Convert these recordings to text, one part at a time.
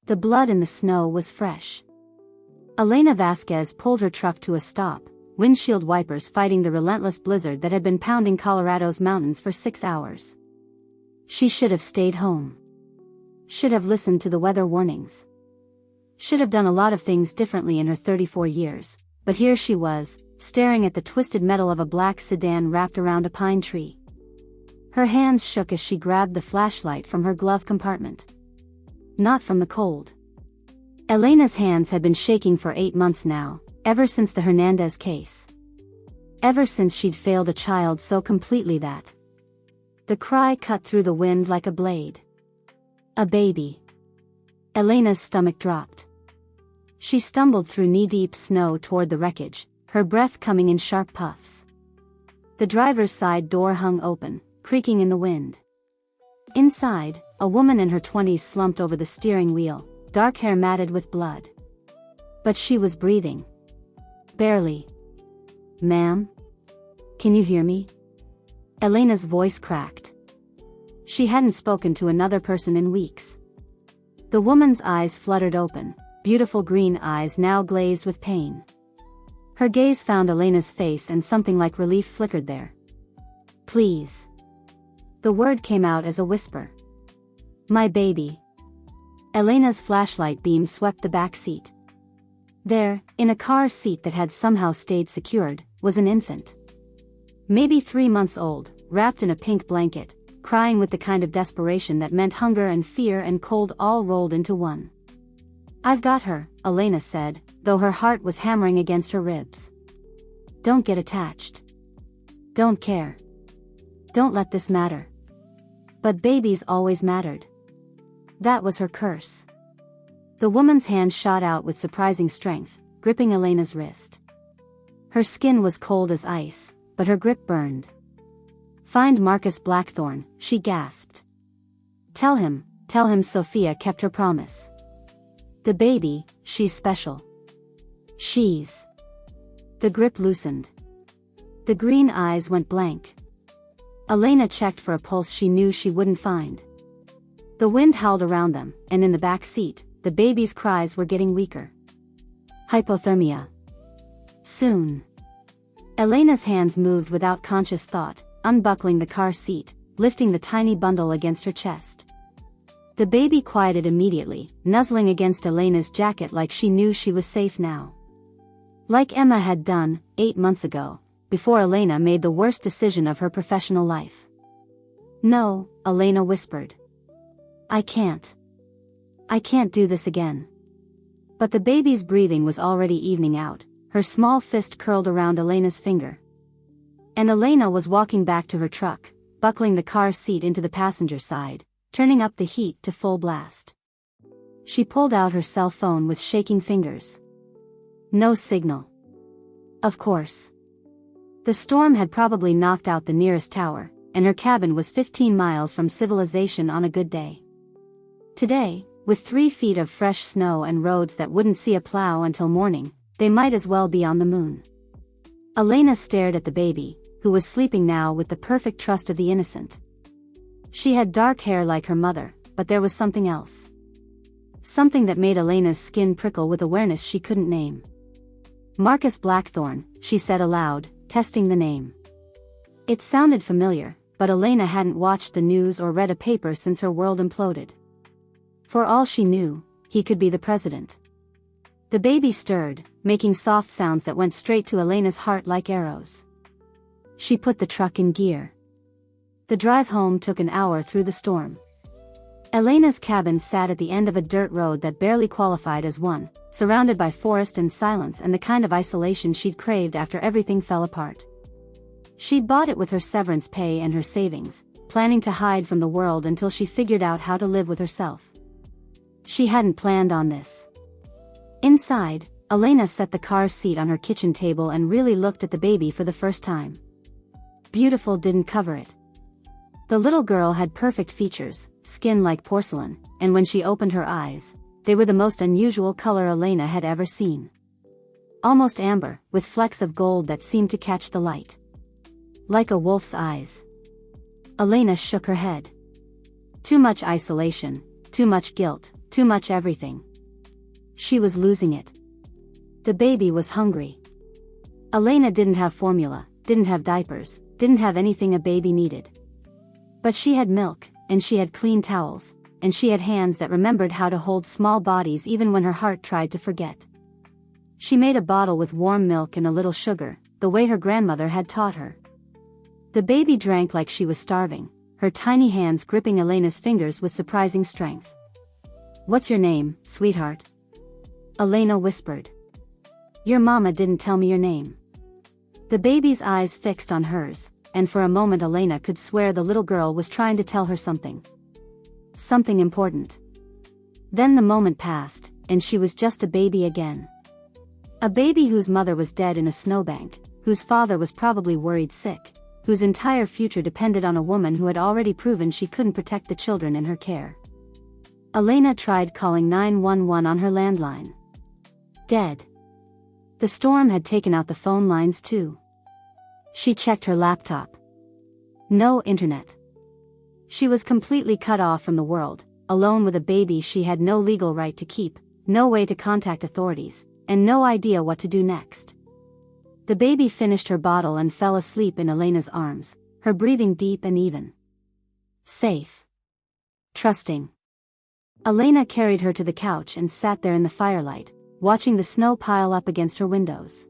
The blood in the snow was fresh. Elena Vasquez pulled her truck to a stop, windshield wipers fighting the relentless blizzard that had been pounding Colorado's mountains for 6 hours. She should have stayed home. Should have listened to the weather warnings. Should have done a lot of things differently in her 34 years, but here she was, staring at the twisted metal of a black sedan wrapped around a pine tree. Her hands shook as she grabbed the flashlight from her glove compartment. Not from the cold. Elena's hands had been shaking for 8 months now, ever since the Hernandez case. Ever since she'd failed a child so completely that the cry cut through the wind like a blade. A baby. Elena's stomach dropped. She stumbled through knee-deep snow toward the wreckage, her breath coming in sharp puffs. The driver's side door hung open, creaking in the wind. Inside, a woman in her 20s slumped over the steering wheel, dark hair matted with blood. But she was breathing. Barely. "Ma'am? Can you hear me?" Elena's voice cracked. She hadn't spoken to another person in weeks. The woman's eyes fluttered open, beautiful green eyes now glazed with pain. Her gaze found Elena's face and something like relief flickered there. "Please." The word came out as a whisper. "My baby." Elena's flashlight beam swept the back seat. There, in a car seat that had somehow stayed secured, was an infant. Maybe 3 months old, wrapped in a pink blanket, crying with the kind of desperation that meant hunger and fear and cold all rolled into one. "I've got her," Elena said, though her heart was hammering against her ribs. "Don't get attached. Don't care. Don't let this matter." But babies always mattered. That was her curse. The woman's hand shot out with surprising strength, gripping Elena's wrist. Her skin was cold as ice, but her grip burned. "Find Marcus Blackthorn," she gasped. Tell him Sophia kept her promise. The baby, she's special. She's..." The grip loosened. The green eyes went blank. Elena checked for a pulse she knew she wouldn't find. The wind howled around them, and in the back seat, the baby's cries were getting weaker. Hypothermia. Soon. Elena's hands moved without conscious thought, unbuckling the car seat, lifting the tiny bundle against her chest. The baby quieted immediately, nuzzling against Elena's jacket like she knew she was safe now. Like Emma had done, 8 months ago, before Elena made the worst decision of her professional life. "No," Elena whispered. I can't do this again." But the baby's breathing was already evening out, her small fist curled around Elena's finger. And Elena was walking back to her truck, buckling the car seat into the passenger side, turning up the heat to full blast. She pulled out her cell phone with shaking fingers. No signal. Of course. The storm had probably knocked out the nearest tower, and her cabin was 15 miles from civilization on a good day. Today, with 3 feet of fresh snow and roads that wouldn't see a plow until morning, they might as well be on the moon. Elena stared at the baby, who was sleeping now with the perfect trust of the innocent. She had dark hair like her mother, but there was something else. Something that made Elena's skin prickle with awareness she couldn't name. "Marcus Blackthorn," she said aloud, testing the name. It sounded familiar, but Elena hadn't watched the news or read a paper since her world imploded. For all she knew, he could be the president. The baby stirred, making soft sounds that went straight to Elena's heart like arrows. She put the truck in gear. The drive home took an hour through the storm. Elena's cabin sat at the end of a dirt road that barely qualified as one, surrounded by forest and silence and the kind of isolation she'd craved after everything fell apart. She'd bought it with her severance pay and her savings, planning to hide from the world until she figured out how to live with herself. She hadn't planned on this. Inside, Elena set the car seat on her kitchen table and really looked at the baby for the first time. Beautiful didn't cover it. The little girl had perfect features, skin like porcelain, and when she opened her eyes, they were the most unusual color Elena had ever seen. Almost amber, with flecks of gold that seemed to catch the light. Like a wolf's eyes. Elena shook her head. Too much isolation, too much guilt, Too much everything. She was losing it. The baby was hungry. Elena didn't have formula, didn't have diapers, didn't have anything a baby needed. But she had milk, and she had clean towels, and she had hands that remembered how to hold small bodies even when her heart tried to forget. She made a bottle with warm milk and a little sugar, the way her grandmother had taught her. The baby drank like she was starving, her tiny hands gripping Elena's fingers with surprising strength. "What's your name, sweetheart?" Elena whispered. "Your mama didn't tell me your name." The baby's eyes fixed on hers, and for a moment Elena could swear the little girl was trying to tell her something. Something important. Then the moment passed, and she was just a baby again. A baby whose mother was dead in a snowbank, whose father was probably worried sick, whose entire future depended on a woman who had already proven she couldn't protect the children in her care. Elena tried calling 911 on her landline. Dead. The storm had taken out the phone lines too. She checked her laptop. No internet. She was completely cut off from the world, alone with a baby she had no legal right to keep, no way to contact authorities, and no idea what to do next. The baby finished her bottle and fell asleep in Elena's arms, her breathing deep and even. Safe. Trusting. Elena carried her to the couch and sat there in the firelight, watching the snow pile up against her windows.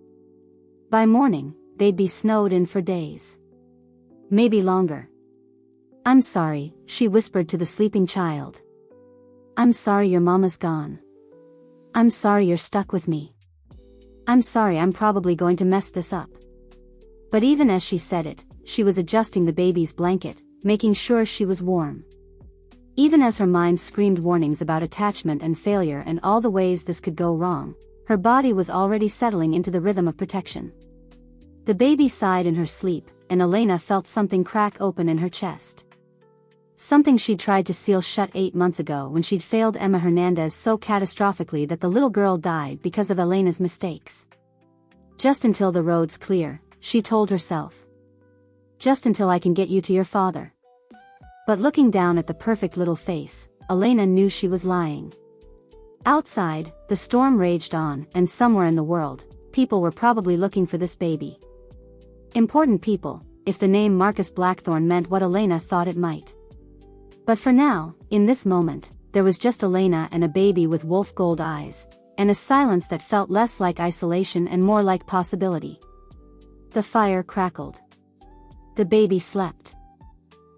By morning, they'd be snowed in for days. Maybe longer. "I'm sorry," she whispered to the sleeping child. "I'm sorry your mama's gone. I'm sorry you're stuck with me. I'm sorry I'm probably going to mess this up." But even as she said it, she was adjusting the baby's blanket, making sure she was warm. Even as her mind screamed warnings about attachment and failure and all the ways this could go wrong, her body was already settling into the rhythm of protection. The baby sighed in her sleep, and Elena felt something crack open in her chest. Something she'd tried to seal shut 8 months ago when she'd failed Emma Hernandez so catastrophically that the little girl died because of Elena's mistakes. "Just until the road's clear," she told herself. "Just until I can get you to your father." But looking down at the perfect little face, Elena knew she was lying. Outside, the storm raged on, and somewhere in the world, people were probably looking for this baby. Important people, if the name Marcus Blackthorn meant what Elena thought it might. But for now, in this moment, there was just Elena and a baby with wolf gold eyes, and a silence that felt less like isolation and more like possibility. The fire crackled. The baby slept.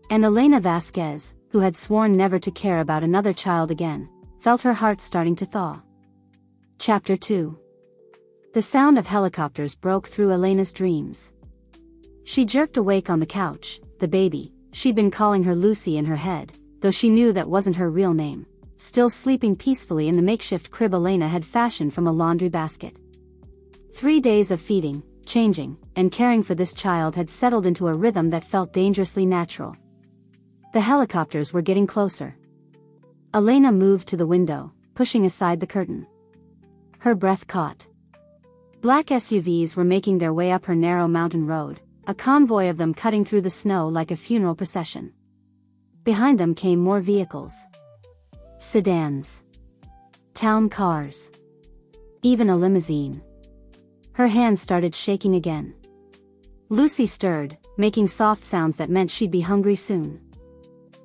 And Elena Vasquez, who had sworn never to care about another child again, felt her heart starting to thaw. Chapter 2. The sound of helicopters broke through Elena's dreams. She jerked awake on the couch, the baby, she'd been calling her Lucy in her head, though she knew that wasn't her real name, still sleeping peacefully in the makeshift crib Elena had fashioned from a laundry basket. 3 days of feeding, changing, and caring for this child had settled into a rhythm that felt dangerously natural. The helicopters were getting closer. Elena moved to the window, pushing aside the curtain. Her breath caught. Black SUVs were making their way up her narrow mountain road, a convoy of them cutting through the snow like a funeral procession. Behind them came more vehicles. Sedans. Town cars. Even a limousine. Her hands started shaking again. Lucy stirred, making soft sounds that meant she'd be hungry soon.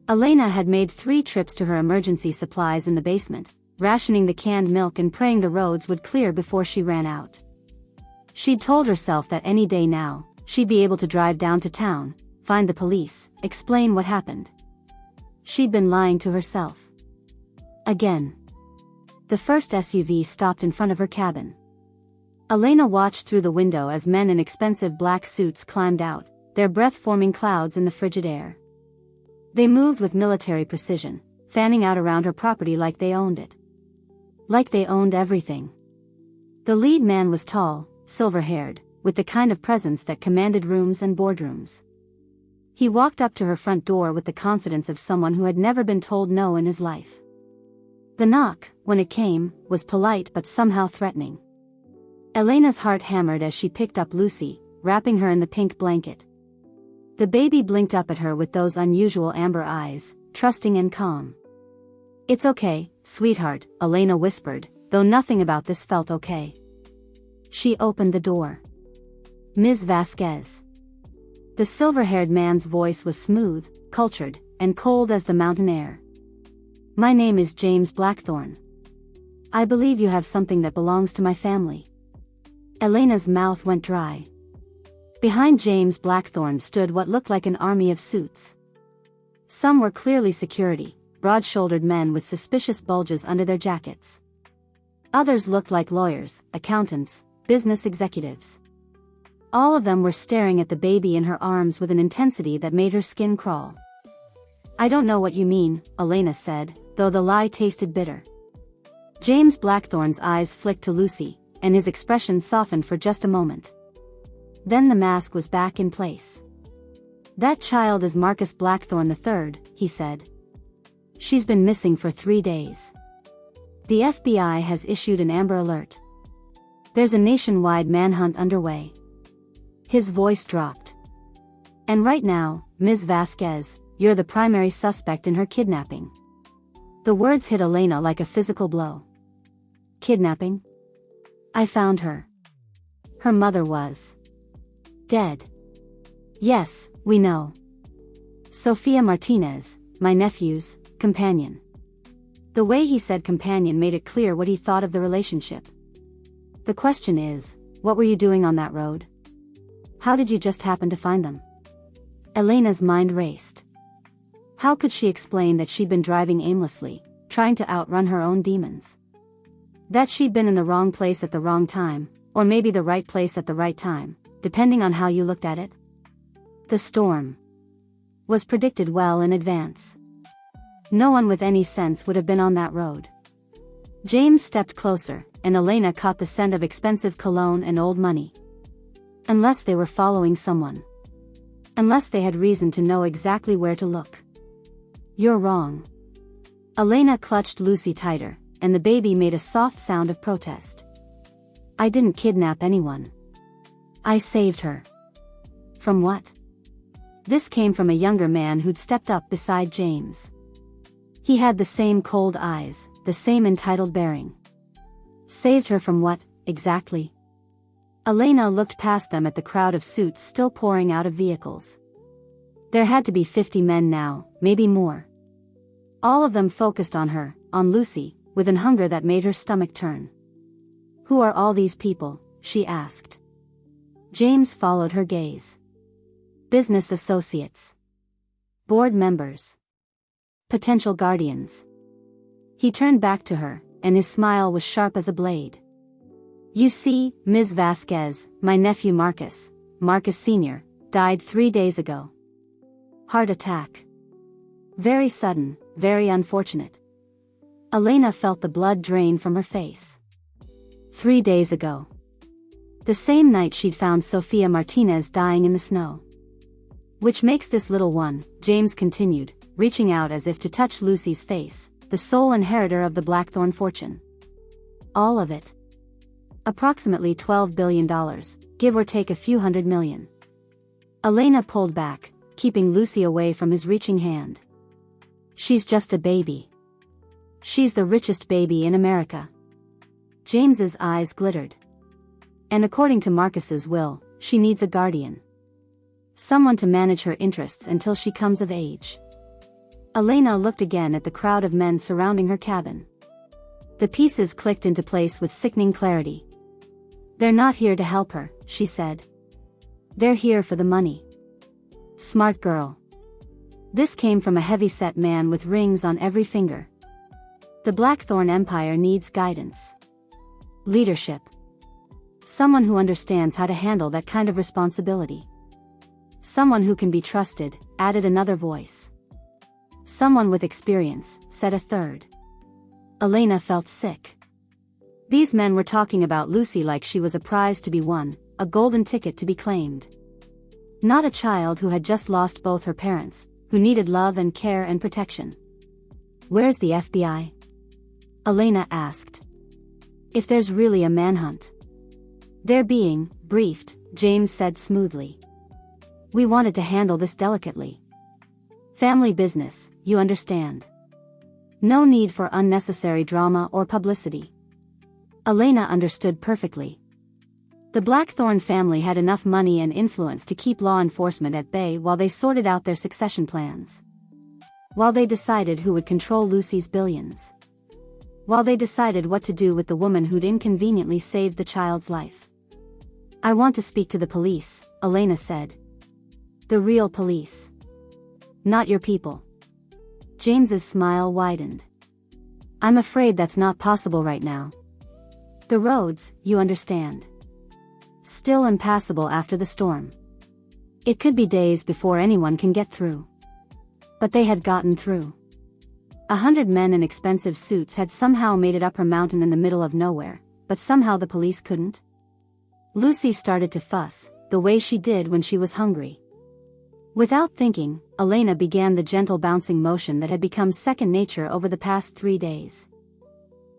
Elena had made 3 trips to her emergency supplies in the basement, rationing the canned milk and praying the roads would clear before she ran out. She'd told herself that any day now, she'd be able to drive down to town, find the police, explain what happened. She'd been lying to herself. Again. The first SUV stopped in front of her cabin. Elena watched through the window as men in expensive black suits climbed out, their breath forming clouds in the frigid air. They moved with military precision, fanning out around her property like they owned it. Like they owned everything. The lead man was tall, silver-haired, with the kind of presence that commanded rooms and boardrooms. He walked up to her front door with the confidence of someone who had never been told no in his life. The knock, when it came, was polite but somehow threatening. Elena's heart hammered as she picked up Lucy, wrapping her in the pink blanket. The baby blinked up at her with those unusual amber eyes, trusting and calm. It's okay, sweetheart, Elena whispered, though nothing about this felt okay. She opened the door. Ms. Vasquez. The silver-haired man's voice was smooth, cultured, and cold as the mountain air. My name is James Blackthorn. I believe you have something that belongs to my family. Elena's mouth went dry. Behind James Blackthorn stood what looked like an army of suits. Some were clearly security, broad-shouldered men with suspicious bulges under their jackets. Others looked like lawyers, accountants, business executives. All of them were staring at the baby in her arms with an intensity that made her skin crawl. I don't know what you mean, Elena said, though the lie tasted bitter. James Blackthorn's eyes flicked to Lucy, and his expression softened for just a moment. Then the mask was back in place. That child is Marcus Blackthorn III, he said. She's been missing for 3 days. The FBI has issued an Amber Alert. There's a nationwide manhunt underway. His voice dropped. And right now, Ms. Vasquez, you're the primary suspect in her kidnapping. The words hit Elena like a physical blow. Kidnapping? I found her. Her mother was dead. Yes, we know. Sofia Martinez, my nephew's companion. The way he said companion made it clear what he thought of the relationship. The question is, what were you doing on that road? How did you just happen to find them? Elena's mind raced. How could she explain that she'd been driving aimlessly, trying to outrun her own demons? That she'd been in the wrong place at the wrong time, or maybe the right place at the right time, depending on how you looked at it? The storm was predicted well in advance. No one with any sense would have been on that road. James stepped closer, and Elena caught the scent of expensive cologne and old money. Unless they were following someone. Unless they had reason to know exactly where to look. You're wrong. Elena clutched Lucy tighter, and the baby made a soft sound of protest. I didn't kidnap anyone. I saved her. From what? This came from a younger man who'd stepped up beside James. He had the same cold eyes, the same entitled bearing. Saved her from what, exactly? Elena looked past them at the crowd of suits still pouring out of vehicles. There had to be 50 men now, maybe more. All of them focused on her, on Lucy, with an hunger that made her stomach turn. Who are all these people? She asked. James followed her gaze. Business associates. Board members. Potential guardians. He turned back to her, and his smile was sharp as a blade. You see, Ms. Vasquez, my nephew Marcus Sr., died 3 days ago. Heart attack. Very sudden, very unfortunate. Elena felt the blood drain from her face. 3 days ago. The same night she'd found Sofia Martinez dying in the snow. Which makes this little one, James continued, reaching out as if to touch Lucy's face, the sole inheritor of the Blackthorn fortune. All of it. Approximately $12 billion, give or take a few $100 million. Elena pulled back, keeping Lucy away from his reaching hand. She's just a baby. She's the richest baby in America. James's eyes glittered. And according to Marcus's will, she needs a guardian. Someone to manage her interests until she comes of age. Elena looked again at the crowd of men surrounding her cabin. The pieces clicked into place with sickening clarity. They're not here to help her, she said. They're here for the money. Smart girl. This came from a heavy-set man with rings on every finger. The Blackthorn Empire needs guidance. Leadership. Someone who understands how to handle that kind of responsibility. Someone who can be trusted, added another voice. Someone with experience, said a third. Elena felt sick. These men were talking about Lucy like she was a prize to be won, a golden ticket to be claimed. Not a child who had just lost both her parents, who needed love and care and protection. Where's the FBI? Elena asked. If there's really a manhunt. They're being briefed, James said smoothly. We wanted to handle this delicately. Family business, you understand. No need for unnecessary drama or publicity. Elena understood perfectly. The Blackthorn family had enough money and influence to keep law enforcement at bay while they sorted out their succession plans. While they decided who would control Lucy's billions. While they decided what to do with the woman who'd inconveniently saved the child's life. "I want to speak to the police," Elena said. "The real police. Not your people." James's smile widened. "I'm afraid that's not possible right now. The roads, you understand. Still impassable after the storm. It could be days before anyone can get through." But they had gotten through. 100 men in expensive suits had somehow made it up her mountain in the middle of nowhere, but somehow the police couldn't. Lucy started to fuss, the way she did when she was hungry. Without thinking, Elena began the gentle bouncing motion that had become second nature over the past 3 days.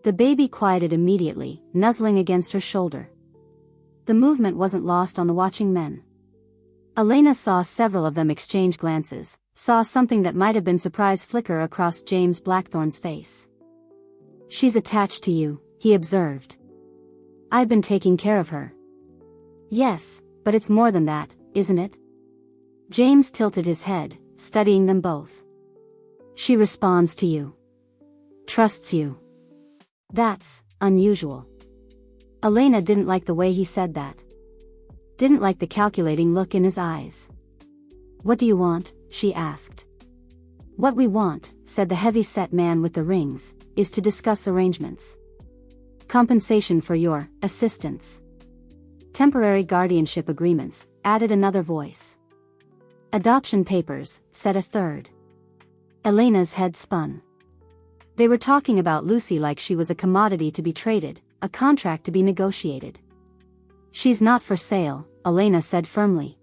The baby quieted immediately, nuzzling against her shoulder. The movement wasn't lost on the watching men. Elena saw several of them exchange glances, saw something that might have been surprise flicker across James Blackthorn's face. "She's attached to you," he observed. "I've been taking care of her." "Yes, but it's more than that, isn't it?" James tilted his head, studying them both. "She responds to you. Trusts you. That's unusual." Elena didn't like the way he said that. Didn't like the calculating look in his eyes. "What do you want?" she asked. "What we want," said the heavy-set man with the rings, "is to discuss arrangements. Compensation for your assistance. Temporary guardianship agreements," added another voice. "Adoption papers," said a third. Elena's head spun. They were talking about Lucy like she was a commodity to be traded, a contract to be negotiated. "She's not for sale," Elena said firmly.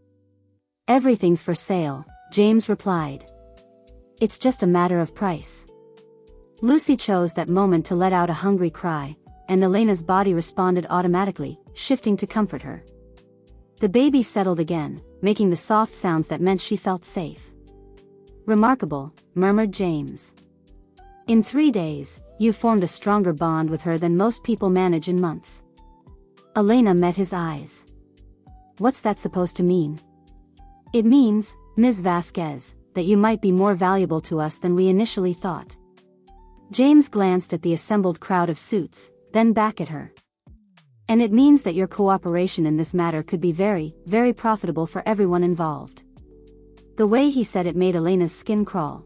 "Everything's for sale," James replied. "It's just a matter of price." Lucy chose that moment to let out a hungry cry, and Elena's body responded automatically, shifting to comfort her. The baby settled again, making the soft sounds that meant she felt safe. "Remarkable," murmured James. "In 3 days, you formed a stronger bond with her than most people manage in months." Elena met his eyes. "What's that supposed to mean?" "It means, Ms. Vasquez, that you might be more valuable to us than we initially thought." James glanced at the assembled crowd of suits, then back at her. "And it means that your cooperation in this matter could be very, very profitable for everyone involved." The way he said it made Elena's skin crawl.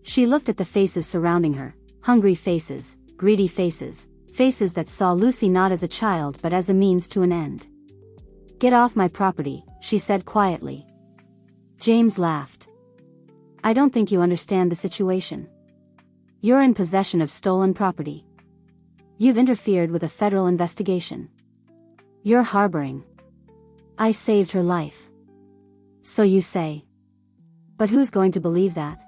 She looked at the faces surrounding her, hungry faces, greedy faces, faces that saw Lucy not as a child but as a means to an end. "Get off my property," she said quietly. James laughed. "I don't think you understand the situation. You're in possession of stolen property. You've interfered with a federal investigation. You're harboring. I saved her life." "So you say. But who's going to believe that?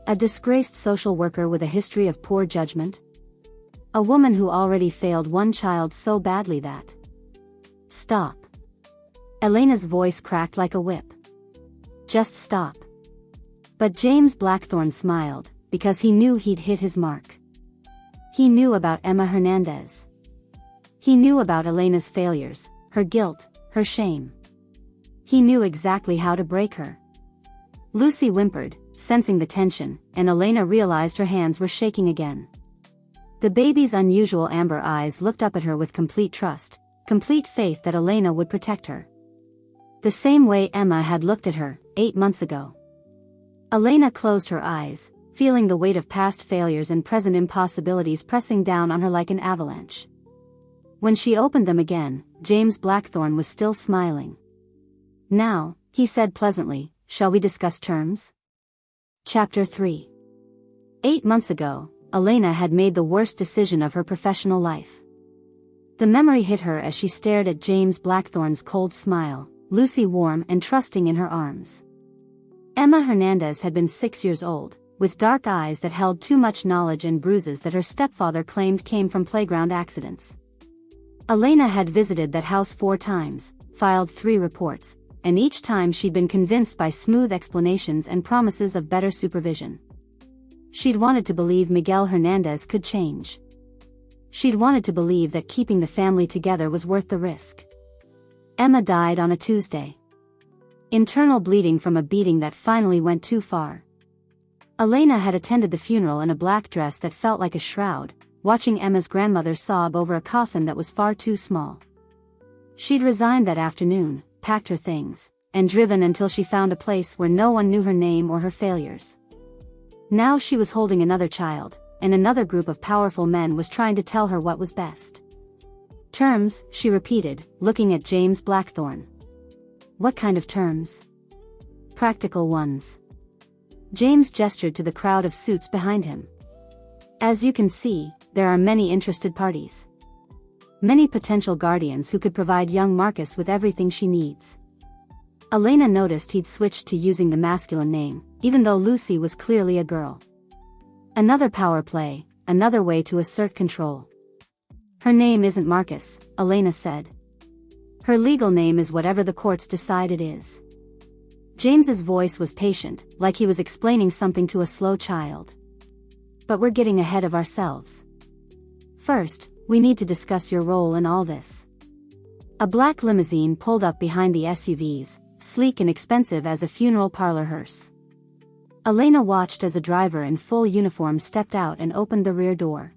A disgraced social worker with a history of poor judgment? A woman who already failed one child so badly that—" "Stop." Elena's voice cracked like a whip. "Just stop." But James Blackthorn smiled, because he knew he'd hit his mark. He knew about Emma Hernandez. He knew about Elena's failures, her guilt, her shame. He knew exactly how to break her. Lucy whimpered, sensing the tension, and Elena realized her hands were shaking again. The baby's unusual amber eyes looked up at her with complete trust, complete faith that Elena would protect her. The same way Emma had looked at her, 8 months ago. Elena closed her eyes, feeling the weight of past failures and present impossibilities pressing down on her like an avalanche. When she opened them again, James Blackthorn was still smiling. "Now," he said pleasantly, "shall we discuss terms?" Chapter 3. 8 months ago, Elena had made the worst decision of her professional life. The memory hit her as she stared at James Blackthorn's cold smile, Lucy warm and trusting in her arms. Emma Hernandez had been 6 years old, with dark eyes that held too much knowledge and bruises that her stepfather claimed came from playground accidents. Elena had visited that house 4 times, filed 3 reports, and each time she'd been convinced by smooth explanations and promises of better supervision. She'd wanted to believe Miguel Hernandez could change. She'd wanted to believe that keeping the family together was worth the risk. Emma died on a Tuesday. Internal bleeding from a beating that finally went too far. Elena had attended the funeral in a black dress that felt like a shroud, watching Emma's grandmother sob over a coffin that was far too small. She'd resigned that afternoon, packed her things, and driven until she found a place where no one knew her name or her failures. Now she was holding another child, and another group of powerful men was trying to tell her what was best. Terms, she repeated, looking at James Blackthorn. What kind of terms? Practical ones. James gestured to the crowd of suits behind him. As you can see, there are many interested parties. Many potential guardians who could provide young Marcus with everything she needs. Elena noticed he'd switched to using the masculine name, even though Lucy was clearly a girl. Another power play, another way to assert control. Her name isn't Marcus, Elena said. Her legal name is whatever the courts decide it is. James's voice was patient, like he was explaining something to a slow child. But we're getting ahead of ourselves. First, we need to discuss your role in all this. A black limousine pulled up behind the SUVs, sleek and expensive as a funeral parlor hearse. Elena watched as a driver in full uniform stepped out and opened the rear door.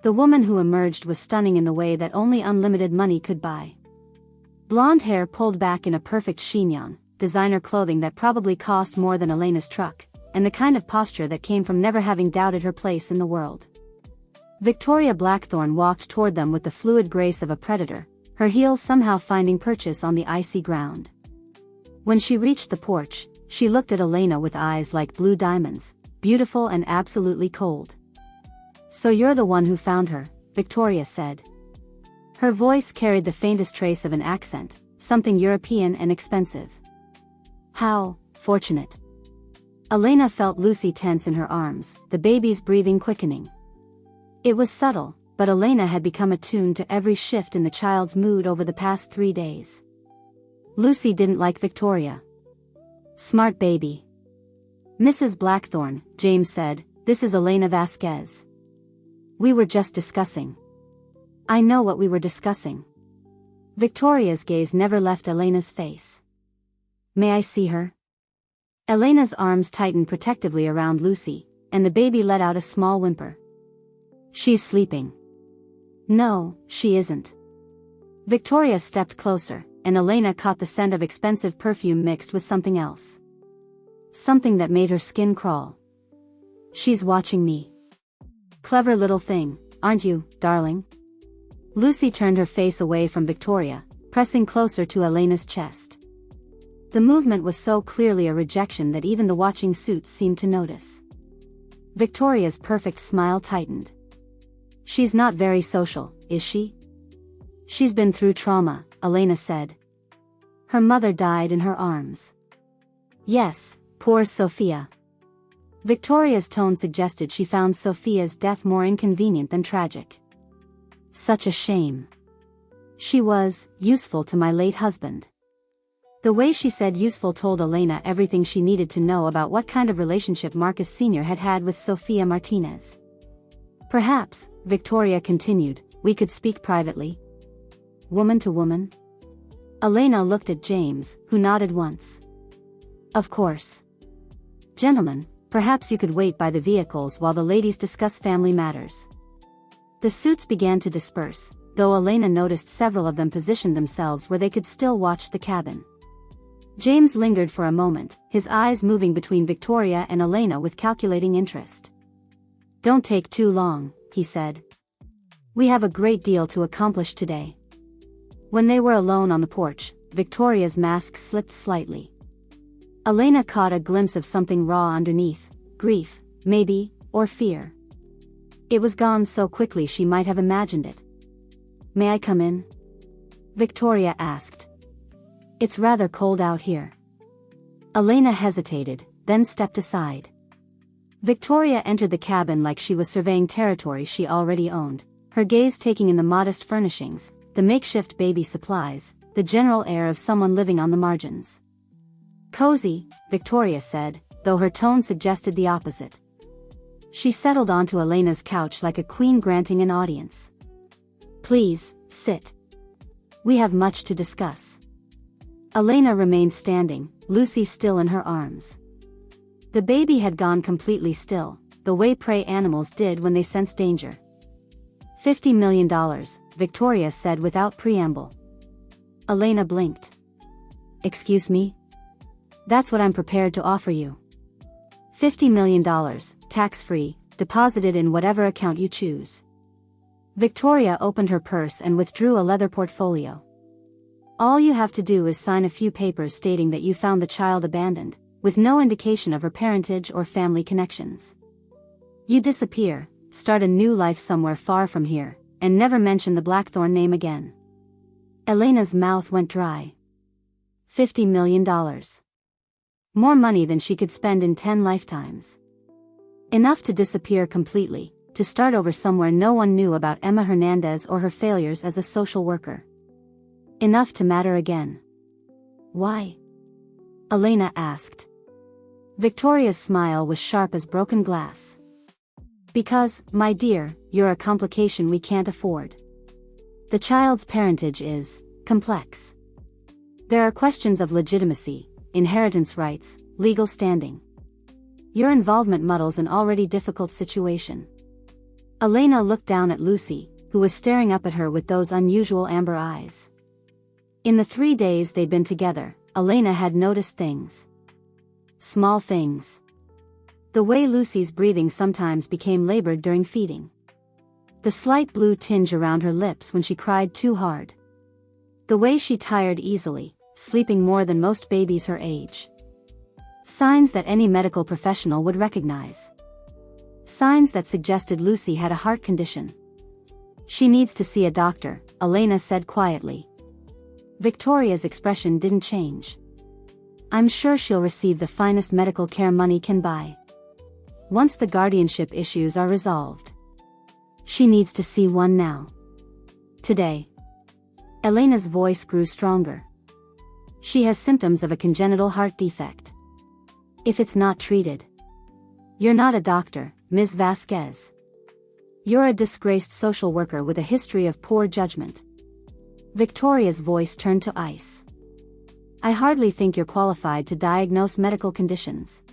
The woman who emerged was stunning in the way that only unlimited money could buy. Blonde hair pulled back in a perfect chignon, designer clothing that probably cost more than Elena's truck, and the kind of posture that came from never having doubted her place in the world. Victoria Blackthorn walked toward them with the fluid grace of a predator, her heels somehow finding purchase on the icy ground. When she reached the porch, she looked at Elena with eyes like blue diamonds, beautiful and absolutely cold. So you're the one who found her, Victoria said. Her voice carried the faintest trace of an accent, something European and expensive. How fortunate. Elena felt Lucy tense in her arms, the baby's breathing quickening. It was subtle, but Elena had become attuned to every shift in the child's mood over the past 3 days. Lucy didn't like Victoria. Smart baby. Mrs. Blackthorn, James said, this is Elena Vasquez. We were just discussing. I know what we were discussing. Victoria's gaze never left Elena's face. May I see her? Elena's arms tightened protectively around Lucy, and the baby let out a small whimper. She's sleeping. No, she isn't. Victoria stepped closer, and Elena caught the scent of expensive perfume mixed with something else. Something that made her skin crawl. She's watching me. Clever little thing, aren't you, darling? Lucy turned her face away from Victoria, pressing closer to Elena's chest. The movement was so clearly a rejection that even the watching suits seemed to notice. Victoria's perfect smile tightened. She's not very social, is she? She's been through trauma, Elena said. Her mother died in her arms. Yes, poor Sophia. Victoria's tone suggested she found Sophia's death more inconvenient than tragic. Such a shame. She was useful to my late husband. The way she said useful told Elena everything she needed to know about what kind of relationship Marcus Sr. had had with Sofia Martinez. Perhaps, Victoria continued, we could speak privately. Woman to woman? Elena looked at James, who nodded once. Of course. Gentlemen, perhaps you could wait by the vehicles while the ladies discuss family matters. The suits began to disperse, though Elena noticed several of them positioned themselves where they could still watch the cabin. James lingered for a moment, his eyes moving between Victoria and Elena with calculating interest. Don't take too long, he said. We have a great deal to accomplish today. When they were alone on the porch, Victoria's mask slipped slightly. Elena caught a glimpse of something raw underneath, grief, maybe, or fear. It was gone so quickly she might have imagined it. May I come in? Victoria asked. It's rather cold out here. Elena hesitated, then stepped aside. Victoria entered the cabin like she was surveying territory she already owned, her gaze taking in the modest furnishings, the makeshift baby supplies, the general air of someone living on the margins. Cozy, Victoria said, though her tone suggested the opposite. She settled onto Elena's couch like a queen granting an audience. "Please, sit. We have much to discuss." Elena remained standing, Lucy still in her arms. The baby had gone completely still, the way prey animals did when they sense danger. $50 million, Victoria said without preamble. Elena blinked. "Excuse me? That's what I'm prepared to offer you. $50 million, tax-free, deposited in whatever account you choose." Victoria opened her purse and withdrew a leather portfolio. "All you have to do is sign a few papers stating that you found the child abandoned, with no indication of her parentage or family connections. You disappear, start a new life somewhere far from here, and never mention the Blackthorn name again." Elena's mouth went dry. $50 million. More money than she could spend in 10 lifetimes. Enough to disappear completely, to start over somewhere no one knew about Emma Hernandez or her failures as a social worker. Enough to matter again. "Why?" Elena asked. Victoria's smile was sharp as broken glass. "Because, my dear, you're a complication we can't afford. The child's parentage is complex. There are questions of legitimacy, inheritance rights, legal standing. Your involvement muddles an already difficult situation." Elena looked down at Lucy, who was staring up at her with those unusual amber eyes. In the 3 days they'd been together, Elena had noticed things. Small things. The way Lucy's breathing sometimes became labored during feeding. The slight blue tinge around her lips when she cried too hard. The way she tired easily, sleeping more than most babies her age. Signs that any medical professional would recognize. Signs that suggested Lucy had a heart condition. "She needs to see a doctor," Elena said quietly. Victoria's expression didn't change. "I'm sure she'll receive the finest medical care money can buy. Once the guardianship issues are resolved. She needs to see one now. Today." Elena's voice grew stronger. "She has symptoms of a congenital heart defect. If it's not treated. You're not a doctor, Ms. Vasquez. You're a disgraced social worker with a history of poor judgment." Victoria's voice turned to ice. "I hardly think you're qualified to diagnose medical conditions."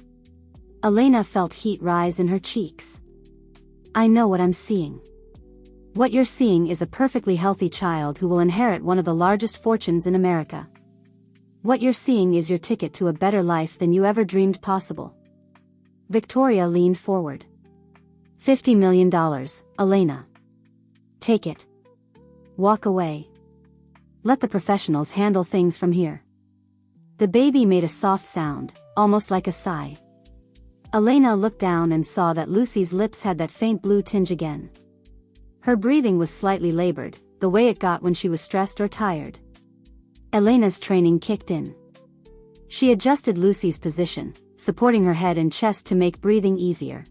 Elena felt heat rise in her cheeks. "I know what I'm seeing. What you're seeing is a perfectly healthy child who will inherit one of the largest fortunes in America. What you're seeing is your ticket to a better life than you ever dreamed possible." Victoria leaned forward. $50 million, Elena. Take it. Walk away. Let the professionals handle things from here." The baby made a soft sound, almost like a sigh. Elena looked down and saw that Lucy's lips had that faint blue tinge again. Her breathing was slightly labored, the way it got when she was stressed or tired. Elena's training kicked in. She adjusted Lucy's position, supporting her head and chest to make breathing easier.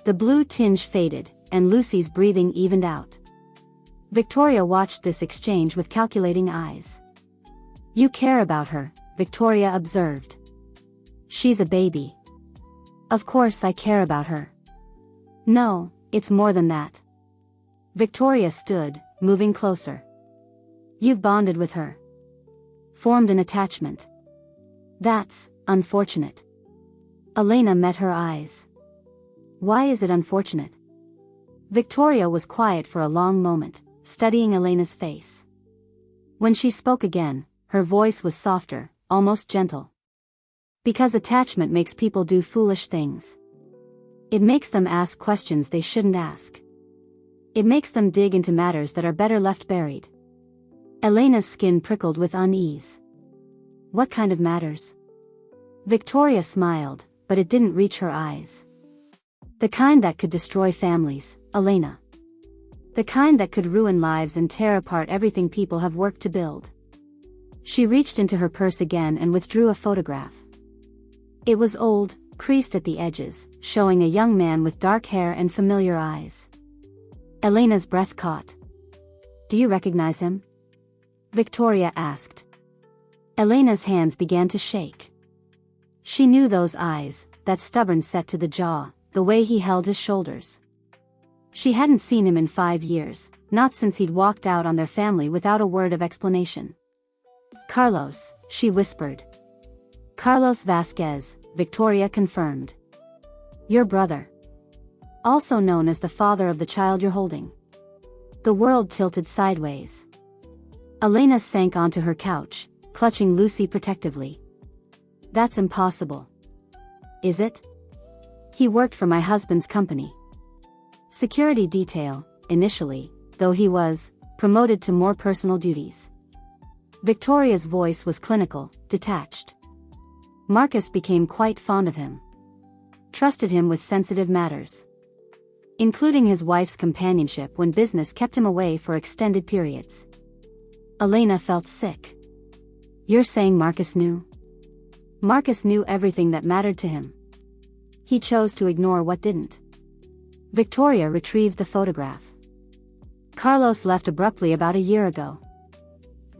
The blue tinge faded, and Lucy's breathing evened out. Victoria watched this exchange with calculating eyes. "You care about her," Victoria observed. "She's a baby." "Of course I care about her." "No, it's more than that." Victoria stood, moving closer. "You've bonded with her. Formed an attachment. That's unfortunate." Elena met her eyes. "Why is it unfortunate?" Victoria was quiet for a long moment, studying Elena's face. When she spoke again, her voice was softer, almost gentle. "Because attachment makes people do foolish things. It makes them ask questions they shouldn't ask. It makes them dig into matters that are better left buried." Elena's skin prickled with unease. "What kind of matters?" Victoria smiled, but it didn't reach her eyes. "The kind that could destroy families, Elena. The kind that could ruin lives and tear apart everything people have worked to build." She reached into her purse again and withdrew a photograph. It was old, creased at the edges, showing a young man with dark hair and familiar eyes. Elena's breath caught. "Do you recognize him?" Victoria asked. Elena's hands began to shake. She knew those eyes, that stubborn set to the jaw, the way he held his shoulders. She hadn't seen him in 5 years, not since he'd walked out on their family without a word of explanation. "Carlos," she whispered. "Carlos Vasquez," Victoria confirmed. "Your brother. Also known as the father of the child you're holding." The world tilted sideways. Elena sank onto her couch, clutching Lucy protectively. "That's impossible." "Is it?" "He worked for my husband's company. Security detail, initially, though he was promoted to more personal duties." Victoria's voice was clinical, detached. "Marcus became quite fond of him. Trusted him with sensitive matters. Including his wife's companionship when business kept him away for extended periods." Elena felt sick. "You're saying Marcus knew?" "Marcus knew everything that mattered to him. He chose to ignore what didn't." Victoria retrieved the photograph. "Carlos left abruptly about a year ago.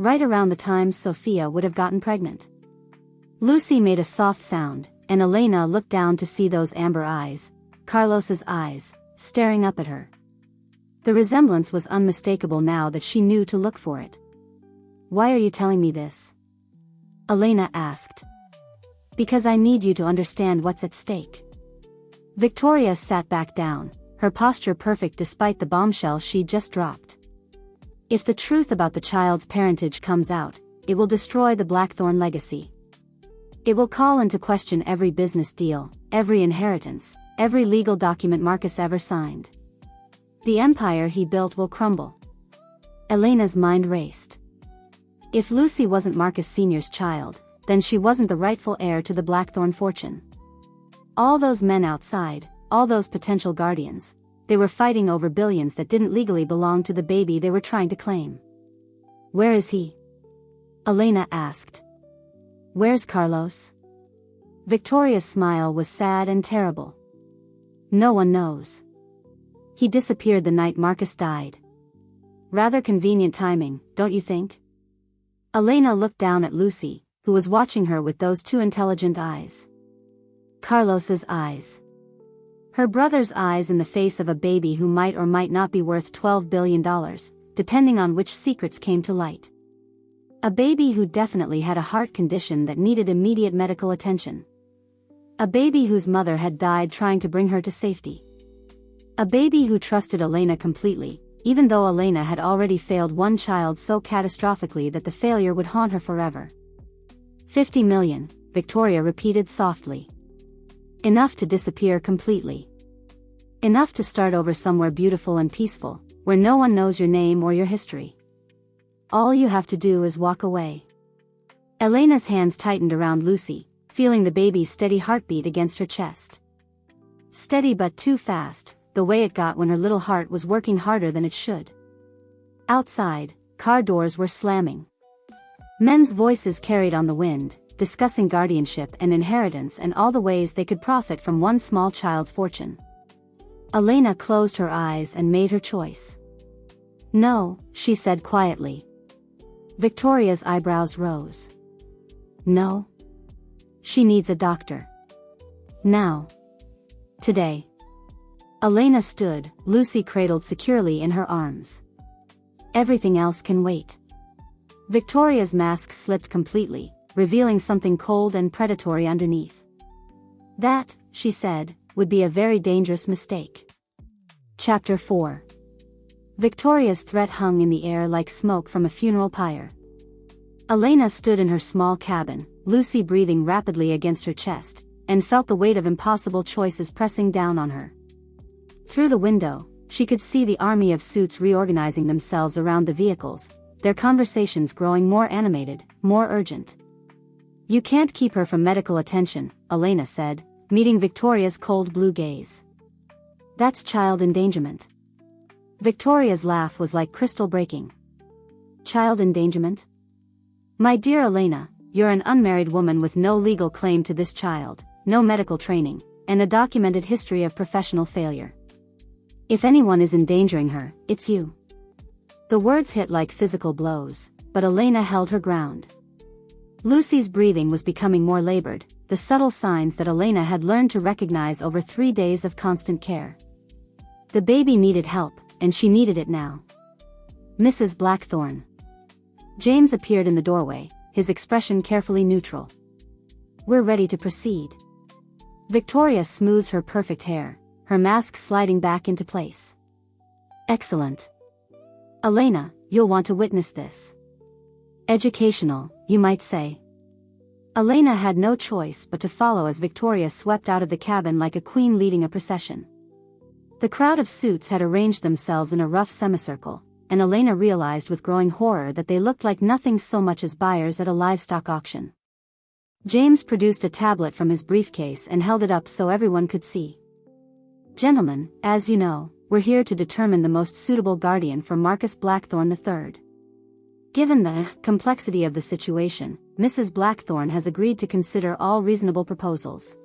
Right around the time Sophia would have gotten pregnant." Lucy made a soft sound, and Elena looked down to see those amber eyes, Carlos's eyes, staring up at her. The resemblance was unmistakable now that she knew to look for it. "Why are you telling me this?" Elena asked. "Because I need you to understand what's at stake." Victoria sat back down, her posture perfect despite the bombshell she'd just dropped. "If the truth about the child's parentage comes out, it will destroy the Blackthorn legacy. It will call into question every business deal, every inheritance, every legal document Marcus ever signed. The empire he built will crumble." Elena's mind raced. If Lucy wasn't Marcus Sr.'s child, then she wasn't the rightful heir to the Blackthorn fortune. All those men outside, all those potential guardians, they were fighting over billions that didn't legally belong to the baby they were trying to claim. "Where is he?" Elena asked. "Where's Carlos?" Victoria's smile was sad and terrible. "No one knows. He disappeared the night Marcus died. Rather convenient timing, don't you think?" Elena looked down at Lucy, who was watching her with those two intelligent eyes. Carlos's eyes. Her brother's eyes in the face of a baby who might or might not be worth $12 billion, depending on which secrets came to light. A baby who definitely had a heart condition that needed immediate medical attention. A baby whose mother had died trying to bring her to safety. A baby who trusted Elena completely, even though Elena had already failed one child so catastrophically that the failure would haunt her forever. 50 million, Victoria repeated softly. Enough to disappear completely. Enough to start over somewhere beautiful and peaceful, where no one knows your name or your history. All you have to do is walk away. Elena's hands tightened around Lucy, feeling the baby's steady heartbeat against her chest. Steady but too fast, the way it got when her little heart was working harder than it should. Outside, car doors were slamming. Men's voices carried on the wind, discussing guardianship and inheritance and all the ways they could profit from one small child's fortune. Elena closed her eyes and made her choice. "No," she said quietly. Victoria's eyebrows rose. "No? She needs a doctor. Now. Today." Elena stood, Lucy cradled securely in her arms. "Everything else can wait." Victoria's mask slipped completely, revealing something cold and predatory underneath. "That," she said, "would be a very dangerous mistake." Chapter 4. Victoria's threat hung in the air like smoke from a funeral pyre. Elena stood in her small cabin, Lucy breathing rapidly against her chest, and felt the weight of impossible choices pressing down on her. Through the window, she could see the army of suits reorganizing themselves around the vehicles, their conversations growing more animated, more urgent. "You can't keep her from medical attention," Elena said, meeting Victoria's cold blue gaze. "That's child endangerment." Victoria's laugh was like crystal breaking. "Child endangerment? My dear Elena, you're an unmarried woman with no legal claim to this child, no medical training, and a documented history of professional failure. If anyone is endangering her, it's you." The words hit like physical blows, but Elena held her ground. Lucy's breathing was becoming more labored, the subtle signs that Elena had learned to recognize over 3 days of constant care. The baby needed help, and she needed it now. Mrs. Blackthorn. James appeared in the doorway, his expression carefully neutral. "We're ready to proceed." Victoria smoothed her perfect hair, her mask sliding back into place. "Excellent. Elena, you'll want to witness this. Educational, you might say." Elena had no choice but to follow as Victoria swept out of the cabin like a queen leading a procession. The crowd of suits had arranged themselves in a rough semicircle, and Elena realized with growing horror that they looked like nothing so much as buyers at a livestock auction. James produced a tablet from his briefcase and held it up so everyone could see. "Gentlemen, as you know, we're here to determine the most suitable guardian for Marcus Blackthorn III. Given the complexity of the situation, Mrs. Blackthorn has agreed to consider all reasonable proposals."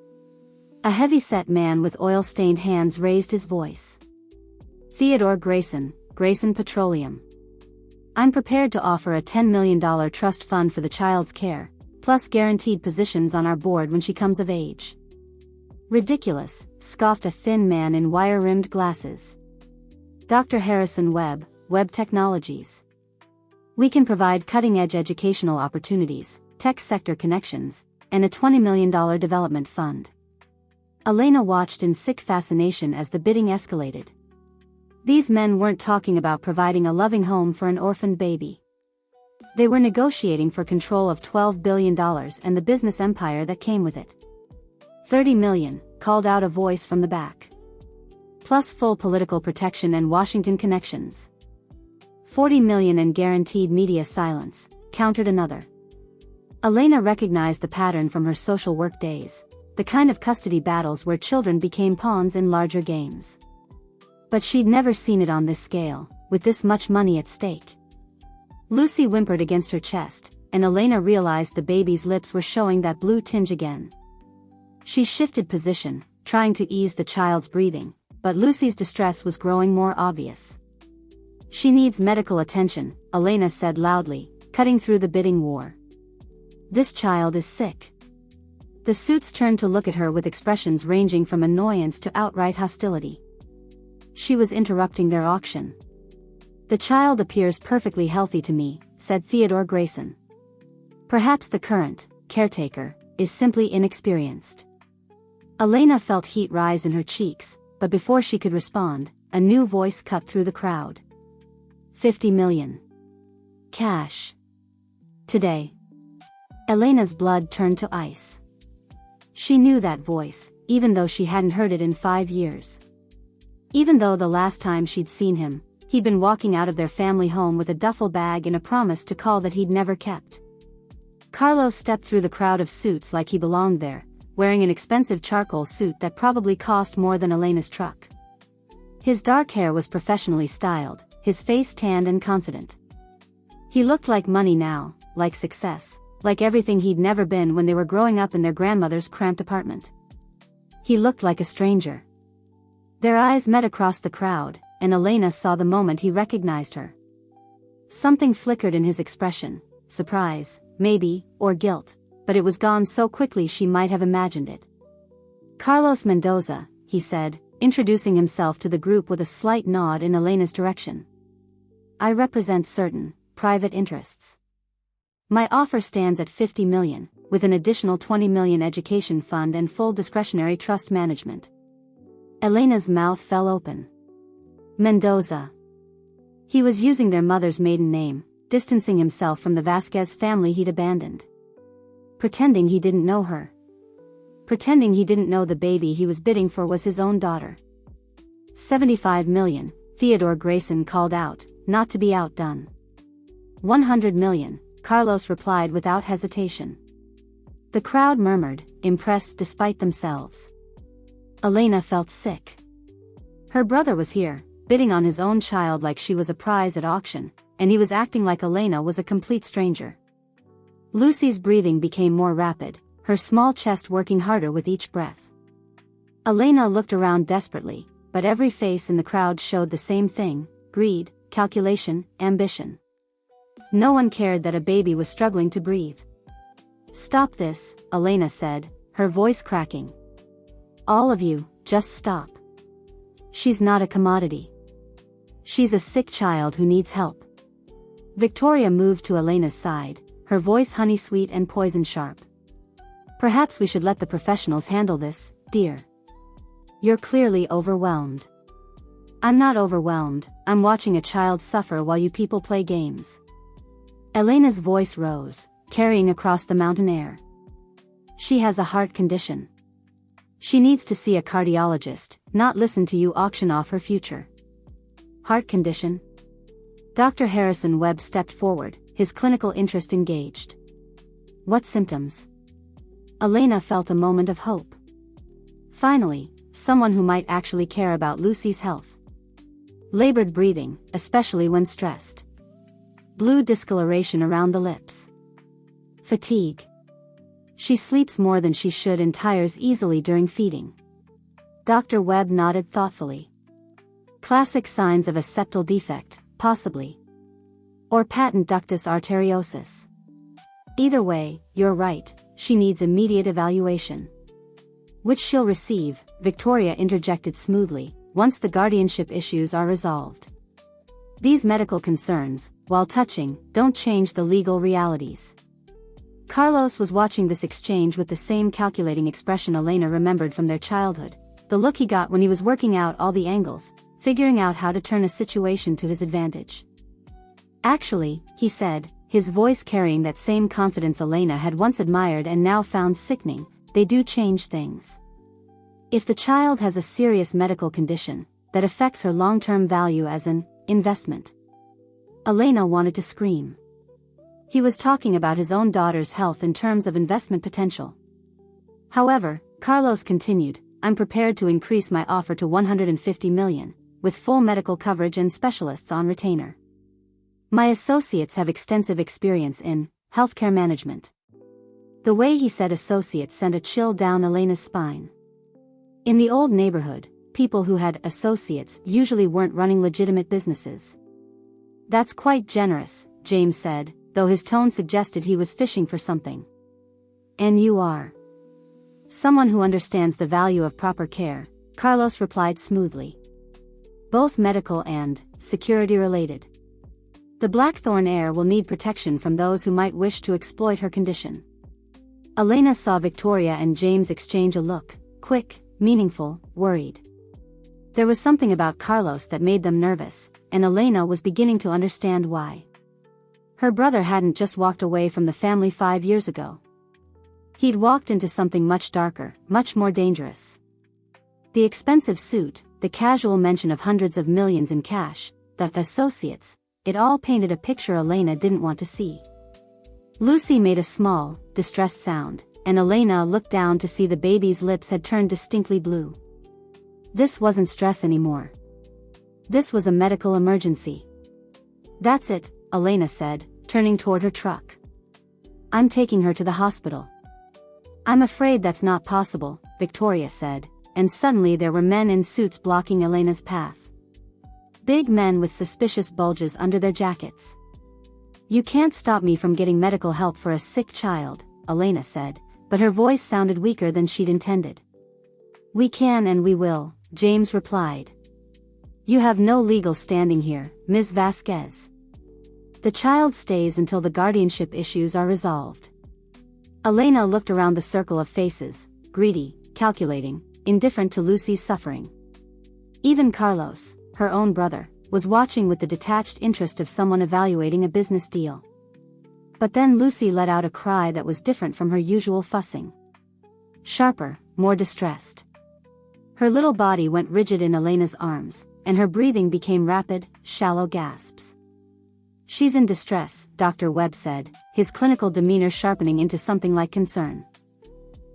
A heavy-set man with oil-stained hands raised his voice. "Theodore Grayson, Grayson Petroleum. I'm prepared to offer a $10 million trust fund for the child's care, plus guaranteed positions on our board when she comes of age." "Ridiculous," scoffed a thin man in wire-rimmed glasses. "Dr. Harrison Webb, Webb Technologies. We can provide cutting-edge educational opportunities, tech sector connections, and a $20 million development fund." Elena watched in sick fascination as the bidding escalated. These men weren't talking about providing a loving home for an orphaned baby. They were negotiating for control of $12 billion and the business empire that came with it. "30 million, called out a voice from the back. "Plus full political protection and Washington connections." 40 million and guaranteed media silence, countered another. Elena recognized the pattern from her social work days, the kind of custody battles where children became pawns in larger games. But she'd never seen it on this scale, with this much money at stake. Lucy whimpered against her chest, and Elena realized the baby's lips were showing that blue tinge again. She shifted position, trying to ease the child's breathing, but Lucy's distress was growing more obvious. "She needs medical attention," Elena said loudly, cutting through the bidding war. "This child is sick." The suits turned to look at her with expressions ranging from annoyance to outright hostility. She was interrupting their auction. "The child appears perfectly healthy to me," said Theodore Grayson. "Perhaps the current caretaker is simply inexperienced." Elena felt heat rise in her cheeks, but before she could respond, a new voice cut through the crowd. 50 million. Cash. Today. Elena's blood turned to ice. She knew that voice, even though she hadn't heard it in 5 years. Even though the last time she'd seen him, he'd been walking out of their family home with a duffel bag and a promise to call that he'd never kept. Carlos stepped through the crowd of suits like he belonged there, wearing an expensive charcoal suit that probably cost more than Elena's truck. His dark hair was professionally styled, his face tanned and confident. He looked like money now, like success, like everything he'd never been when they were growing up in their grandmother's cramped apartment. He looked like a stranger. Their eyes met across the crowd, and Elena saw the moment he recognized her. Something flickered in his expression, surprise, maybe, or guilt, but it was gone so quickly she might have imagined it. "Carlos Mendoza," he said, introducing himself to the group with a slight nod in Elena's direction. "I represent certain private interests. My offer stands at 50 million, with an additional 20 million education fund and full discretionary trust management." Elena's mouth fell open. Mendoza. He was using their mother's maiden name, distancing himself from the Vasquez family he'd abandoned. Pretending he didn't know her. Pretending he didn't know the baby he was bidding for was his own daughter. 75 million, Theodore Grayson called out, not to be outdone. 100 million, Carlos replied without hesitation. The crowd murmured, impressed despite themselves. Elena felt sick. Her brother was here, bidding on his own child like she was a prize at auction, and he was acting like Elena was a complete stranger. Lucy's breathing became more rapid, her small chest working harder with each breath. Elena looked around desperately, but every face in the crowd showed the same thing: greed, calculation, ambition. No one cared that a baby was struggling to breathe. "Stop this," Elena said, her voice cracking. All of you, just stop. She's not a commodity. She's a sick child who needs help. Victoria moved to Elena's side, her voice honey-sweet and poison-sharp. Perhaps we should let the professionals handle this, dear. You're clearly overwhelmed. I'm not overwhelmed, I'm watching a child suffer while you people play games. Elena's voice rose, carrying across the mountain air. She has a heart condition. She needs to see a cardiologist, not listen to you auction off her future. Heart condition? Dr. Harrison Webb stepped forward, his clinical interest engaged. What symptoms? Elena felt a moment of hope. Finally, someone who might actually care about Lucy's health. Labored breathing, especially when stressed. Blue discoloration around the lips. Fatigue. She sleeps more than she should and tires easily during feeding. Dr. Webb nodded thoughtfully. Classic signs of a septal defect, possibly. Or patent ductus arteriosus. Either way, you're right, she needs immediate evaluation. Which she'll receive, Victoria interjected smoothly, once the guardianship issues are resolved. These medical concerns, while touching, don't change the legal realities. Carlos was watching this exchange with the same calculating expression Elena remembered from their childhood, the look he got when he was working out all the angles, figuring out how to turn a situation to his advantage. Actually, he said, his voice carrying that same confidence Elena had once admired and now found sickening, they do change things. If the child has a serious medical condition that affects her long-term value as an investment. Elena wanted to scream. He was talking about his own daughter's health in terms of investment potential. However, Carlos continued, I'm prepared to increase my offer to $150 million, with full medical coverage and specialists on retainer. My associates have extensive experience in healthcare management. The way he said associates sent a chill down Elena's spine. In the old neighborhood, people who had associates usually weren't running legitimate businesses. That's quite generous, James said, though his tone suggested he was fishing for something. And you are. Someone who understands the value of proper care, Carlos replied smoothly. Both medical and security related. The Blackthorn heir will need protection from those who might wish to exploit her condition. Elena saw Victoria and James exchange a look, quick, meaningful, worried. There was something about Carlos that made them nervous, and Elena was beginning to understand why. Her brother hadn't just walked away from the family 5 years ago. He'd walked into something much darker, much more dangerous. The expensive suit, the casual mention of hundreds of millions in cash, the associates, it all painted a picture Elena didn't want to see. Lucy made a small, distressed sound, and Elena looked down to see the baby's lips had turned distinctly blue. This wasn't stress anymore. This was a medical emergency. That's it, Elena said, turning toward her truck. I'm taking her to the hospital. I'm afraid that's not possible, Victoria said, and suddenly there were men in suits blocking Elena's path. Big men with suspicious bulges under their jackets. You can't stop me from getting medical help for a sick child, Elena said, but her voice sounded weaker than she'd intended. We can and we will, James replied. You have no legal standing here, Ms. Vasquez. The child stays until the guardianship issues are resolved. Elena looked around the circle of faces, greedy, calculating, indifferent to Lucy's suffering. Even Carlos, her own brother, was watching with the detached interest of someone evaluating a business deal. But then Lucy let out a cry that was different from her usual fussing. Sharper, more distressed. Her little body went rigid in Elena's arms, and her breathing became rapid, shallow gasps. She's in distress, Dr. Webb said, his clinical demeanor sharpening into something like concern.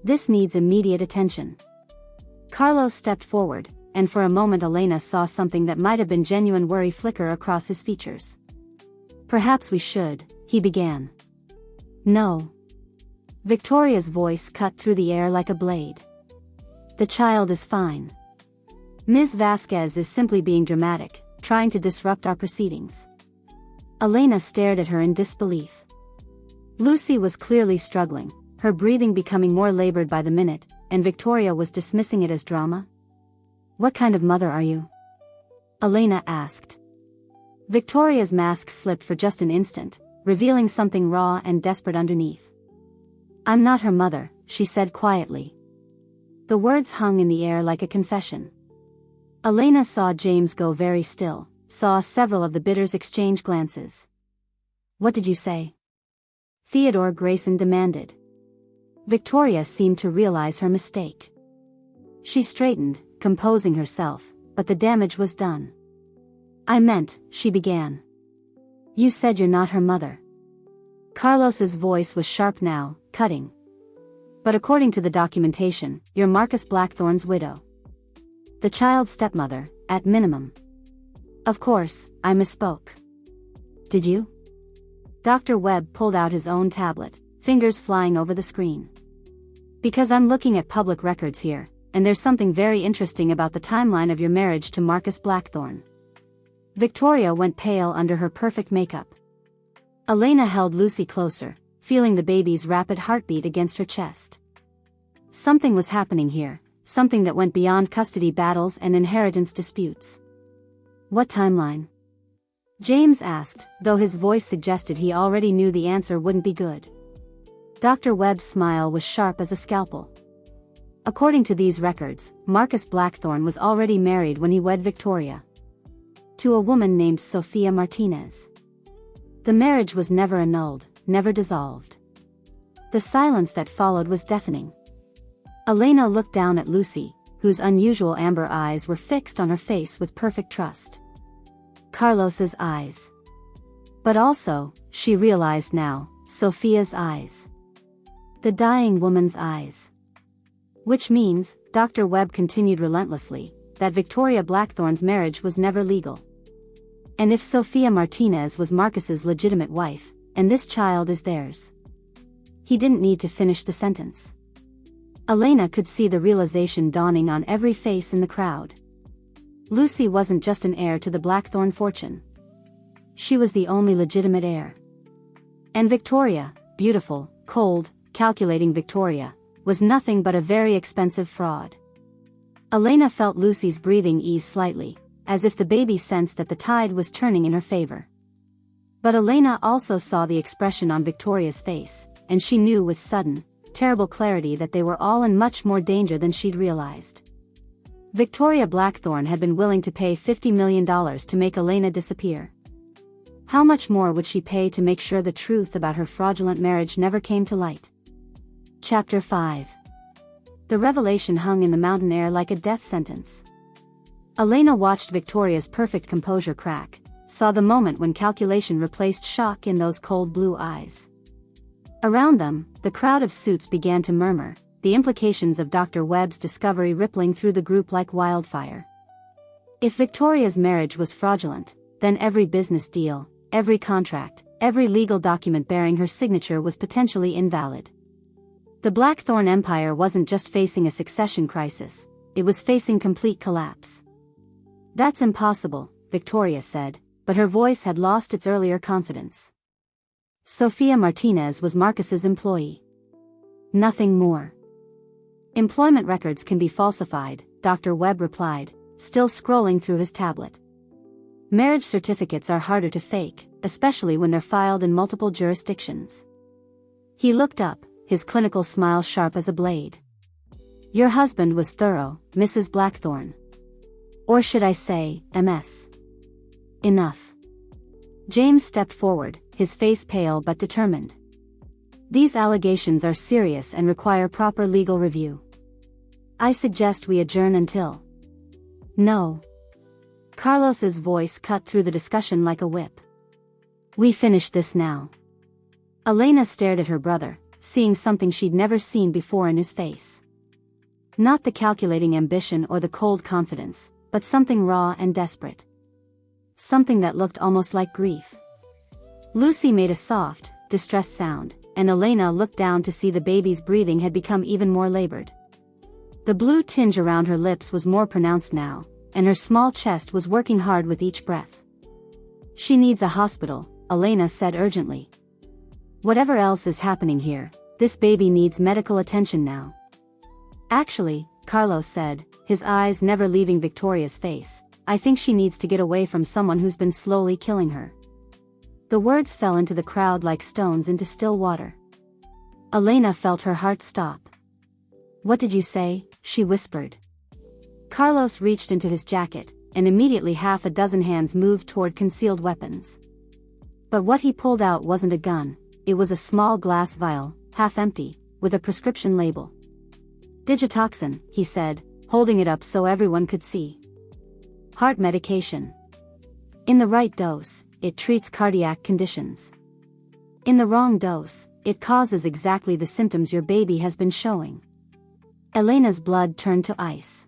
This needs immediate attention. Carlos stepped forward, and for a moment Elena saw something that might have been genuine worry flicker across his features. Perhaps we should, he began. No. Victoria's voice cut through the air like a blade. The child is fine. Ms. Vasquez is simply being dramatic, trying to disrupt our proceedings. Elena stared at her in disbelief. Lucy was clearly struggling, her breathing becoming more labored by the minute, and Victoria was dismissing it as drama. "What kind of mother are you?" Elena asked. Victoria's mask slipped for just an instant, revealing something raw and desperate underneath. "I'm not her mother," she said quietly. The words hung in the air like a confession. Elena saw James go very still, saw several of the bidders exchange glances. "What did you say?" Theodore Grayson demanded. Victoria seemed to realize her mistake. She straightened, composing herself, but the damage was done. "I meant," she began. "You said you're not her mother." Carlos's voice was sharp now, cutting. "But according to the documentation, you're Marcus Blackthorn's widow. The child's stepmother, at minimum." "Of course, I misspoke." "Did you?" Dr. Webb pulled out his own tablet, fingers flying over the screen. "Because I'm looking at public records here, and there's something very interesting about the timeline of your marriage to Marcus Blackthorn." Victoria went pale under her perfect makeup. Elena held Lucy closer, feeling the baby's rapid heartbeat against her chest. Something was happening here, something that went beyond custody battles and inheritance disputes. "What timeline?" James asked, though his voice suggested he already knew the answer wouldn't be good. Dr. Webb's smile was sharp as a scalpel. "According to these records, Marcus Blackthorn was already married when he wed Victoria. To a woman named Sophia Martinez. The marriage was never annulled, never dissolved." The silence that followed was deafening. Elena looked down at Lucy, whose unusual amber eyes were fixed on her face with perfect trust. Carlos's eyes. But also, she realized now, Sophia's eyes. The dying woman's eyes. Which means, Dr. Webb continued relentlessly, that Victoria Blackthorn's marriage was never legal. And if Sophia Martinez was Marcus's legitimate wife, and this child is theirs. He didn't need to finish the sentence. Elena could see the realization dawning on every face in the crowd. Lucy wasn't just an heir to the Blackthorn fortune. She was the only legitimate heir. And Victoria, beautiful, cold, calculating Victoria, was nothing but a very expensive fraud. Elena felt Lucy's breathing ease slightly, as if the baby sensed that the tide was turning in her favor. But Elena also saw the expression on Victoria's face, and she knew with sudden, terrible clarity that they were all in much more danger than she'd realized. Victoria Blackthorn had been willing to pay $50 million to make Elena disappear. How much more would she pay to make sure the truth about her fraudulent marriage never came to light? Chapter 5. The revelation hung in the mountain air like a death sentence. Elena watched Victoria's perfect composure crack, saw the moment when calculation replaced shock in those cold blue eyes. Around them, the crowd of suits began to murmur, the implications of Dr. Webb's discovery rippling through the group like wildfire. If Victoria's marriage was fraudulent, then every business deal, every contract, every legal document bearing her signature was potentially invalid. The Blackthorn Empire wasn't just facing a succession crisis, it was facing complete collapse. "That's impossible," Victoria said, but her voice had lost its earlier confidence. Sophia Martinez was Marcus's employee. Nothing more. "Employment records can be falsified," Dr. Webb replied, still scrolling through his tablet. "Marriage certificates are harder to fake, especially when they're filed in multiple jurisdictions." He looked up, his clinical smile sharp as a blade. "Your husband was thorough, Mrs. Blackthorn. Or should I say, MS. Enough." James stepped forward, his face pale but determined. "These allegations are serious and require proper legal review. I suggest we adjourn until..." "No." Carlos's voice cut through the discussion like a whip. "We finish this now." Elena stared at her brother, seeing something she'd never seen before in his face. Not the calculating ambition or the cold confidence, but something raw and desperate. Something that looked almost like grief. Lucy made a soft, distressed sound, and Elena looked down to see the baby's breathing had become even more labored. The blue tinge around her lips was more pronounced now, and her small chest was working hard with each breath. "She needs a hospital," Elena said urgently. "Whatever else is happening here, This baby needs medical attention now. Actually, Carlos said, his eyes never leaving Victoria's face, I think she needs to get away from someone who's been slowly killing her. The words fell into the crowd like stones into still water. Elena felt her heart stop. What did you say? She whispered. Carlos reached into his jacket, and immediately half a dozen hands moved toward concealed weapons. But what he pulled out wasn't a gun, it was a small glass vial, half empty, with a prescription label. Digitoxin, he said, holding it up so everyone could see. Heart medication. In the right dose, it treats cardiac conditions. In the wrong dose, it causes exactly the symptoms your baby has been showing. Elena's blood turned to ice.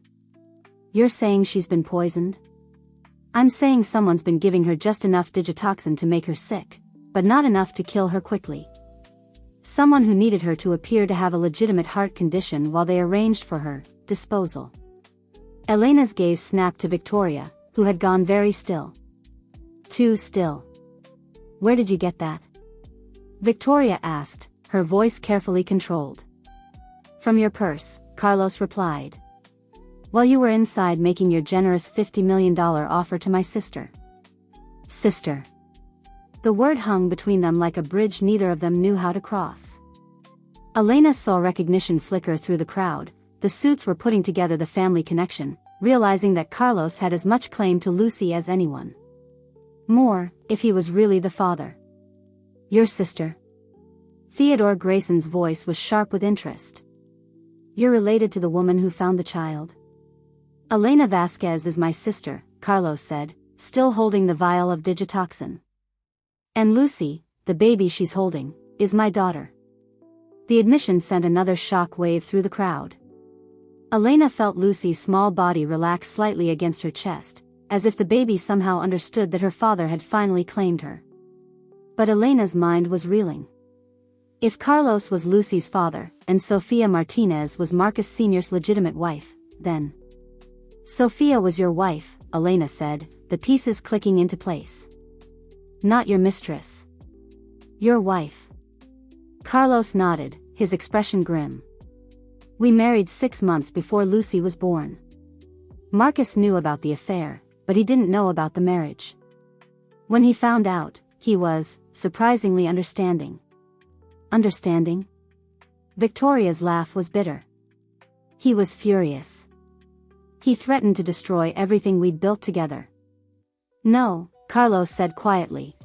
You're saying she's been poisoned? I'm saying someone's been giving her just enough digitoxin to make her sick, but not enough to kill her quickly. Someone who needed her to appear to have a legitimate heart condition while they arranged for her disposal. Elena's gaze snapped to Victoria, who had gone very still. Too still. Where did you get that? Victoria asked, her voice carefully controlled. From your purse, Carlos replied. While you were inside making your generous $50 million offer to my sister. Sister. The word hung between them like a bridge neither of them knew how to cross. Elena saw recognition flicker through the crowd. The suits were putting together the family connection, realizing that Carlos had as much claim to Lucy as anyone. More, if he was really the father. Your sister? Theodore Grayson's voice was sharp with interest. You're related to the woman who found the child? Elena Vasquez is my sister, Carlos said, still holding the vial of digitoxin. And Lucy, the baby she's holding, is my daughter. The admission sent another shock wave through the crowd. Elena felt Lucy's small body relax slightly against her chest, as if the baby somehow understood that her father had finally claimed her. But Elena's mind was reeling. If Carlos was Lucy's father, and Sofia Martinez was Marcus Sr.'s legitimate wife, then... Sofia was your wife, Elena said, the pieces clicking into place. Not your mistress. Your wife. Carlos nodded, his expression grim. We married 6 months before Lucy was born. Marcus knew about the affair, but he didn't know about the marriage. When he found out, he was, surprisingly understanding. Understanding? Victoria's laugh was bitter. He was furious. He threatened to destroy everything we'd built together. No, Carlos said quietly.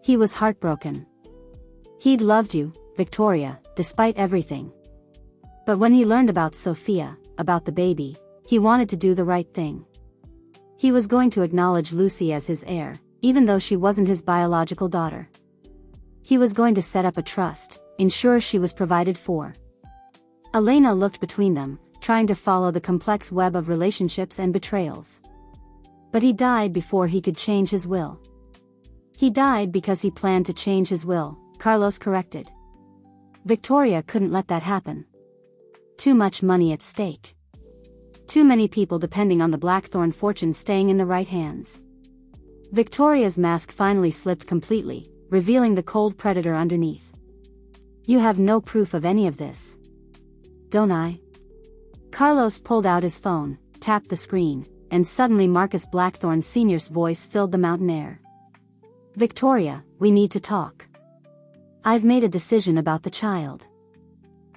He was heartbroken. He'd loved you, Victoria, despite everything. But when he learned about Sofia, about the baby, he wanted to do the right thing. He was going to acknowledge Lucy as his heir, even though she wasn't his biological daughter. He was going to set up a trust, ensure she was provided for. Elena looked between them, trying to follow the complex web of relationships and betrayals. But he died before he could change his will. He died because he planned to change his will, Carlos corrected. Victoria couldn't let that happen. Too much money at stake. Too many people depending on the Blackthorn fortune staying in the right hands. Victoria's mask finally slipped completely, revealing the cold predator underneath. You have no proof of any of this. Don't I? Carlos pulled out his phone, tapped the screen, and suddenly Marcus Blackthorn Sr.'s voice filled the mountain air. Victoria, we need to talk. I've made a decision about the child.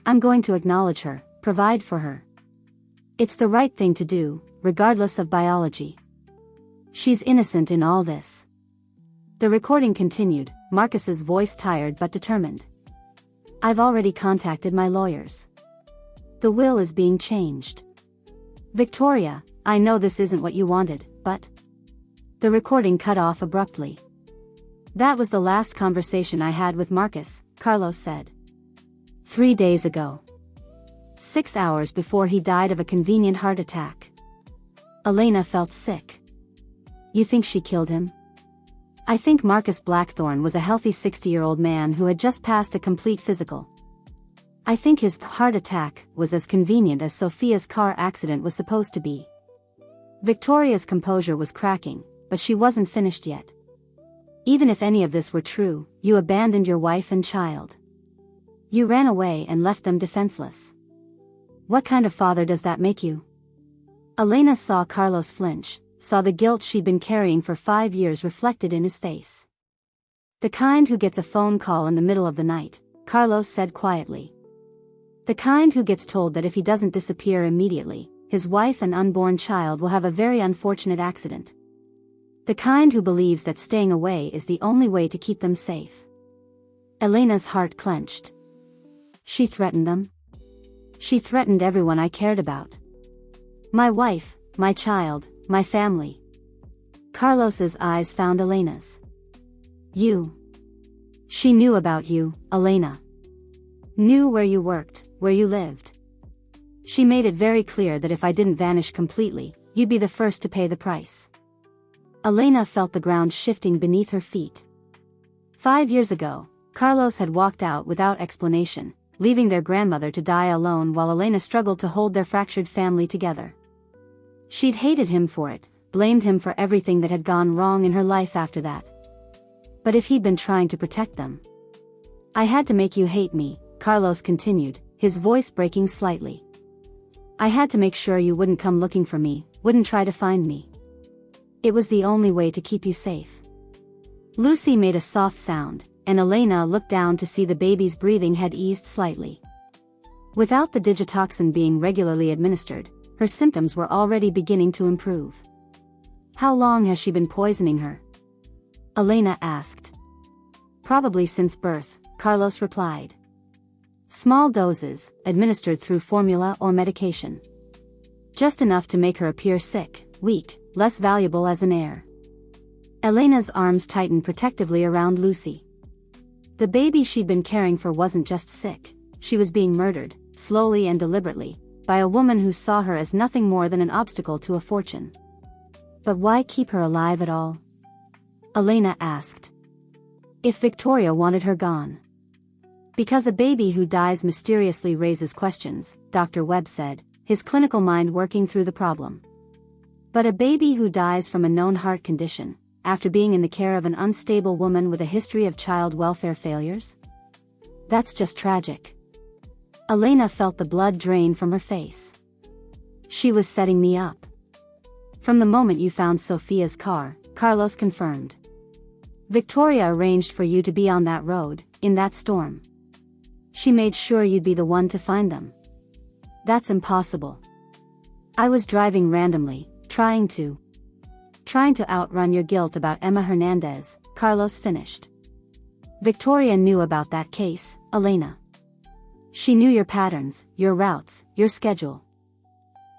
I'm going to acknowledge her, provide for her. It's the right thing to do, regardless of biology. She's innocent in all this. The recording continued, Marcus's voice tired but determined. I've already contacted my lawyers. The will is being changed. Victoria, I know this isn't what you wanted, but... The recording cut off abruptly. That was the last conversation I had with Marcus, Carlos said. 3 days ago. 6 hours before he died of a convenient heart attack. Elena felt sick. You think she killed him? I think Marcus Blackthorn was a healthy 60-year-old man who had just passed a complete physical. I think his heart attack was as convenient as Sofia's car accident was supposed to be. Victoria's composure was cracking, but she wasn't finished yet. Even if any of this were true, you abandoned your wife and child. You ran away and left them defenseless. What kind of father does that make you? Elena saw Carlos flinch, saw the guilt she'd been carrying for 5 years reflected in his face. The kind who gets a phone call in the middle of the night, Carlos said quietly. The kind who gets told that if he doesn't disappear immediately, his wife and unborn child will have a very unfortunate accident. The kind who believes that staying away is the only way to keep them safe. Elena's heart clenched. She threatened them. She threatened everyone I cared about. My wife, my child, my family. Carlos's eyes found Elena's. You. She knew about you, Elena. Knew where you worked, where you lived. She made it very clear that if I didn't vanish completely, you'd be the first to pay the price. Elena felt the ground shifting beneath her feet. 5 years ago, Carlos had walked out without explanation, leaving their grandmother to die alone while Elena struggled to hold their fractured family together. She'd hated him for it, blamed him for everything that had gone wrong in her life after that. But if he'd been trying to protect them? I had to make you hate me, Carlos continued, his voice breaking slightly. I had to make sure you wouldn't come looking for me, wouldn't try to find me. It was the only way to keep you safe. Lucy made a soft sound, and Elena looked down to see the baby's breathing had eased slightly. Without the digitoxin being regularly administered, her symptoms were already beginning to improve. How long has she been poisoning her? Elena asked. Probably since birth, Carlos replied. Small doses, administered through formula or medication. Just enough to make her appear sick, weak, less valuable as an heir. Elena's arms tightened protectively around Lucy. The baby she'd been caring for wasn't just sick, she was being murdered, slowly and deliberately, by a woman who saw her as nothing more than an obstacle to a fortune. But why keep her alive at all? Elena asked. If Victoria wanted her gone. Because a baby who dies mysteriously raises questions, Dr. Webb said, his clinical mind working through the problem. But a baby who dies from a known heart condition, after being in the care of an unstable woman with a history of child welfare failures? That's just tragic. Elena felt the blood drain from her face. She was setting me up. From the moment you found Sophia's car, Carlos confirmed. Victoria arranged for you to be on that road, in that storm. She made sure you'd be the one to find them. That's impossible. I was driving randomly, trying to outrun your guilt about Emma Hernandez, Carlos finished. Victoria knew about that case, Elena. She knew your patterns, your routes, your schedule.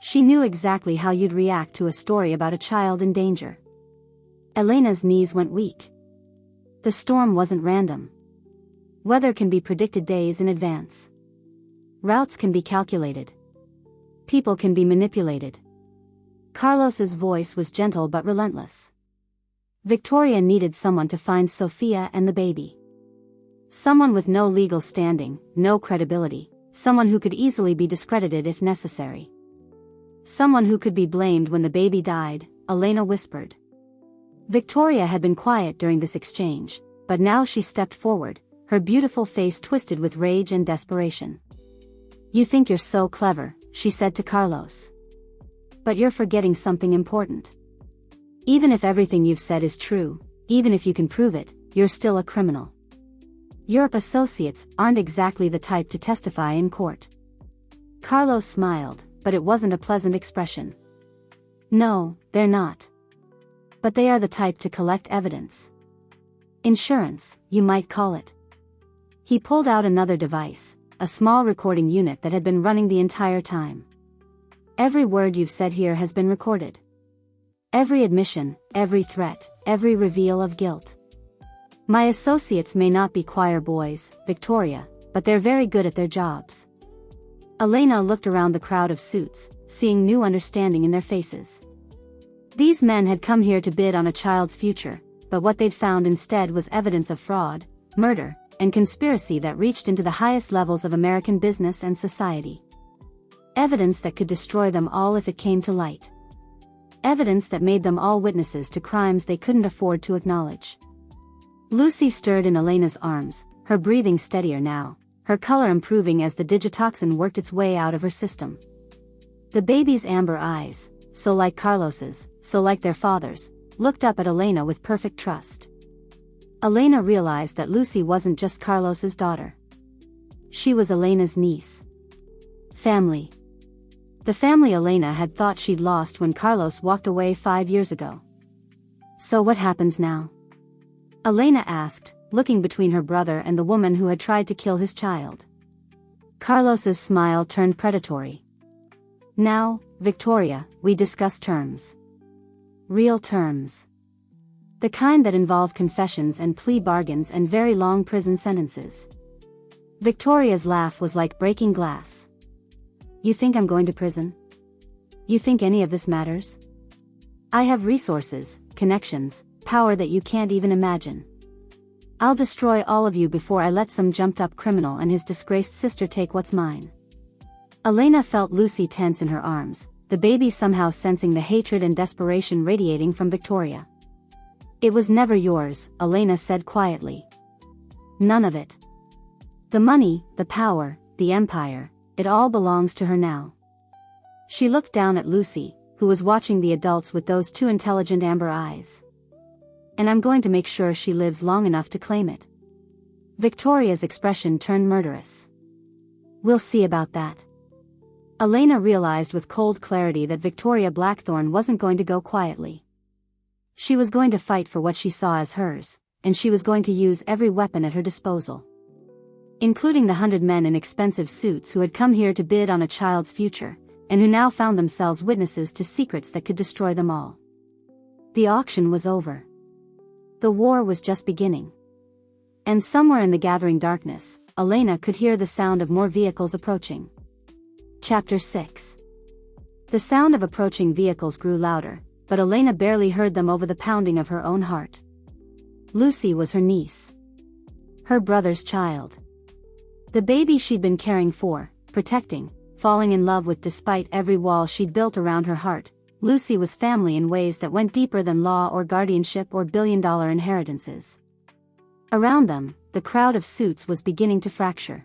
She knew exactly how you'd react to a story about a child in danger. Elena's knees went weak. The storm wasn't random. Weather can be predicted days in advance. Routes can be calculated. People can be manipulated. Carlos's voice was gentle but relentless. Victoria needed someone to find Sophia and the baby. Someone with no legal standing, no credibility, someone who could easily be discredited if necessary. Someone who could be blamed when the baby died, Elena whispered. Victoria had been quiet during this exchange, but now she stepped forward, her beautiful face twisted with rage and desperation. You think you're so clever, she said to Carlos. But you're forgetting something important. Even if everything you've said is true, even if you can prove it, you're still a criminal. Your associates aren't exactly the type to testify in court. Carlos smiled, but it wasn't a pleasant expression. No, they're not. But they are the type to collect evidence. Insurance, you might call it. He pulled out another device, a small recording unit that had been running the entire time. Every word you've said here has been recorded. Every admission, every threat, every reveal of guilt. My associates may not be choir boys, Victoria, but they're very good at their jobs. Elena looked around the crowd of suits, seeing new understanding in their faces. These men had come here to bid on a child's future, but what they'd found instead was evidence of fraud, murder, and conspiracy that reached into the highest levels of American business and society. Evidence that could destroy them all if it came to light. Evidence that made them all witnesses to crimes they couldn't afford to acknowledge. Lucy stirred in Elena's arms, her breathing steadier now, her color improving as the digitoxin worked its way out of her system. The baby's amber eyes, so like Carlos's, so like their father's, looked up at Elena with perfect trust. Elena realized that Lucy wasn't just Carlos's daughter. She was Elena's niece. Family. The family Elena had thought she'd lost when Carlos walked away 5 years ago. So what happens now? Elena asked, looking between her brother and the woman who had tried to kill his child. Carlos's smile turned predatory. Now, Victoria, we discuss terms. Real terms. The kind that involve confessions and plea bargains and very long prison sentences. Victoria's laugh was like breaking glass. You think I'm going to prison? You think any of this matters? I have resources, connections, power that you can't even imagine. I'll destroy all of you before I let some jumped-up criminal and his disgraced sister take what's mine. Elena felt Lucy tense in her arms, the baby somehow sensing the hatred and desperation radiating from Victoria. It was never yours, Elena said quietly. None of it. The money, the power, the empire, it all belongs to her now. She looked down at Lucy, who was watching the adults with those two intelligent amber eyes. And I'm going to make sure she lives long enough to claim it. Victoria's expression turned murderous. We'll see about that. Elena realized with cold clarity that Victoria Blackthorn wasn't going to go quietly. She was going to fight for what she saw as hers, and she was going to use every weapon at her disposal. Including the 100 men in expensive suits who had come here to bid on a child's future, and who now found themselves witnesses to secrets that could destroy them all. The auction was over. The war was just beginning. And somewhere in the gathering darkness, Elena could hear the sound of more vehicles approaching. Chapter 6. The sound of approaching vehicles grew louder, but Elena barely heard them over the pounding of her own heart. Lucy was her niece. Her brother's child. The baby she'd been caring for, protecting, falling in love with despite every wall she'd built around her heart. Lucy was family in ways that went deeper than law or guardianship or billion-dollar inheritances. Around them, the crowd of suits was beginning to fracture.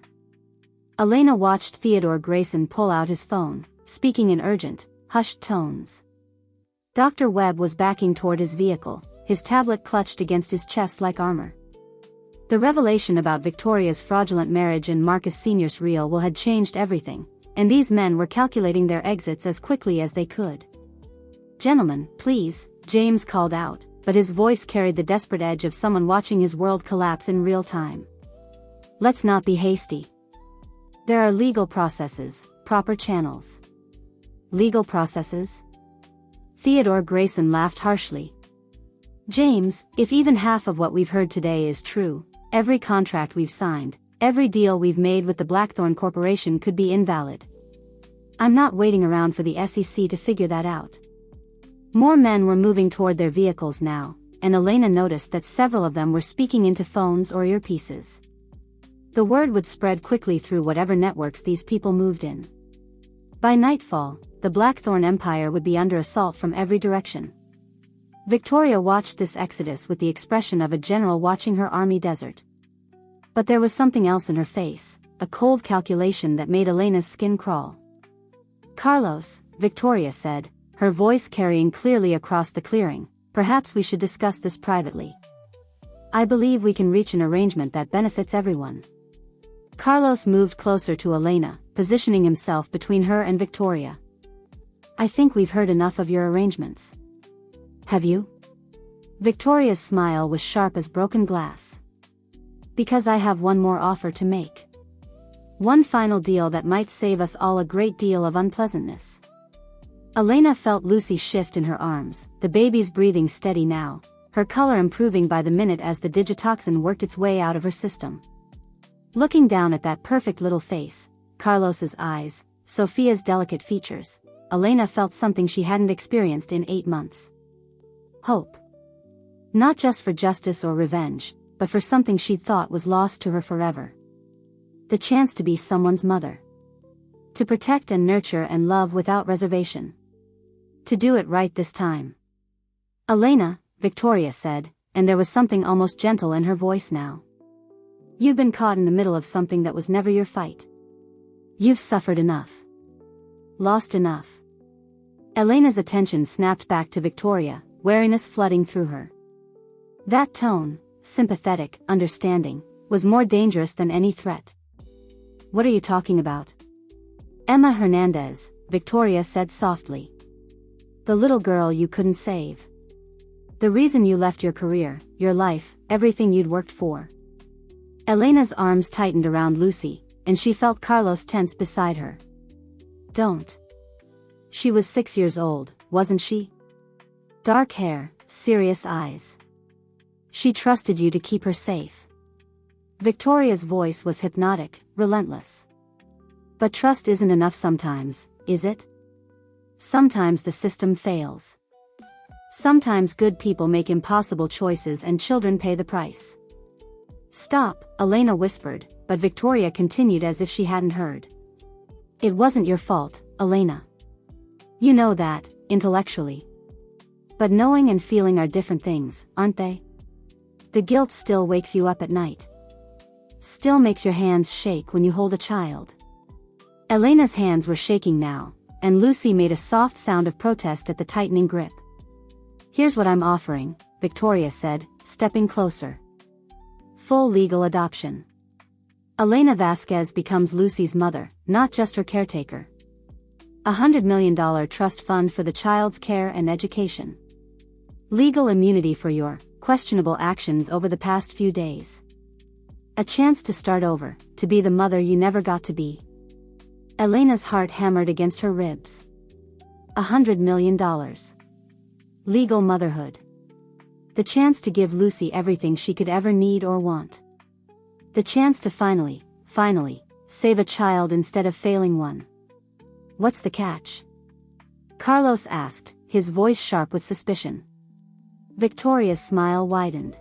Elena watched Theodore Grayson pull out his phone, speaking in urgent, hushed tones. Dr. Webb was backing toward his vehicle, his tablet clutched against his chest like armor. The revelation about Victoria's fraudulent marriage and Marcus Sr.'s real will had changed everything, and these men were calculating their exits as quickly as they could. Gentlemen, please, James called out, but his voice carried the desperate edge of someone watching his world collapse in real time. Let's not be hasty. There are legal processes, proper channels. Legal processes? Theodore Grayson laughed harshly. James, if even half of what we've heard today is true, every contract we've signed, every deal we've made with the Blackthorn Corporation could be invalid. I'm not waiting around for the SEC to figure that out. More men were moving toward their vehicles now, and Elena noticed that several of them were speaking into phones or earpieces. The word would spread quickly through whatever networks these people moved in. By nightfall, the Blackthorn Empire would be under assault from every direction. Victoria watched this exodus with the expression of a general watching her army desert. But there was something else in her face, a cold calculation that made Elena's skin crawl. Carlos, Victoria said, her voice carrying clearly across the clearing, perhaps we should discuss this privately. I believe we can reach an arrangement that benefits everyone. Carlos moved closer to Elena, positioning himself between her and Victoria. I think we've heard enough of your arrangements. Have you? Victoria's smile was sharp as broken glass. Because I have one more offer to make. One final deal that might save us all a great deal of unpleasantness. Elena felt Lucy shift in her arms, the baby's breathing steady now, her color improving by the minute as the digitoxin worked its way out of her system. Looking down at that perfect little face, Carlos's eyes, Sophia's delicate features, Elena felt something she hadn't experienced in 8 months. Hope. Not just for justice or revenge, but for something she'd thought was lost to her forever. The chance to be someone's mother. To protect and nurture and love without reservation. To do it right this time. Elena, Victoria said, and there was something almost gentle in her voice now. You've been caught in the middle of something that was never your fight. You've suffered enough. Lost enough. Elena's attention snapped back to Victoria, wariness flooding through her. That tone, sympathetic, understanding, was more dangerous than any threat. What are you talking about? Emma Hernandez, Victoria said softly. The little girl you couldn't save. The reason you left your career, your life, everything you'd worked for. Elena's arms tightened around Lucy, and she felt Carlos tense beside her. Don't. She was 6 years old, wasn't she? Dark hair, serious eyes. She trusted you to keep her safe. Victoria's voice was hypnotic, relentless. But trust isn't enough sometimes, is it? Sometimes the system fails. Sometimes good people make impossible choices and children pay the price. Stop, Elena whispered, but Victoria continued as if she hadn't heard. It wasn't your fault, Elena. You know that, intellectually. But knowing and feeling are different things, aren't they? The guilt still wakes you up at night. Still makes your hands shake when you hold a child. Elena's hands were shaking now, and Lucy made a soft sound of protest at the tightening grip. Here's what I'm offering, Victoria said, stepping closer. Full legal adoption. Elena Vasquez becomes Lucy's mother, not just her caretaker. $100 million trust fund for the child's care and education. Legal immunity for your questionable actions over the past few days. A chance to start over, to be the mother you never got to be. Elena's heart hammered against her ribs. $100 million. Legal motherhood. The chance to give Lucy everything she could ever need or want. The chance to finally, save a child instead of failing one. What's the catch? Carlos asked, his voice sharp with suspicion. Victoria's smile widened.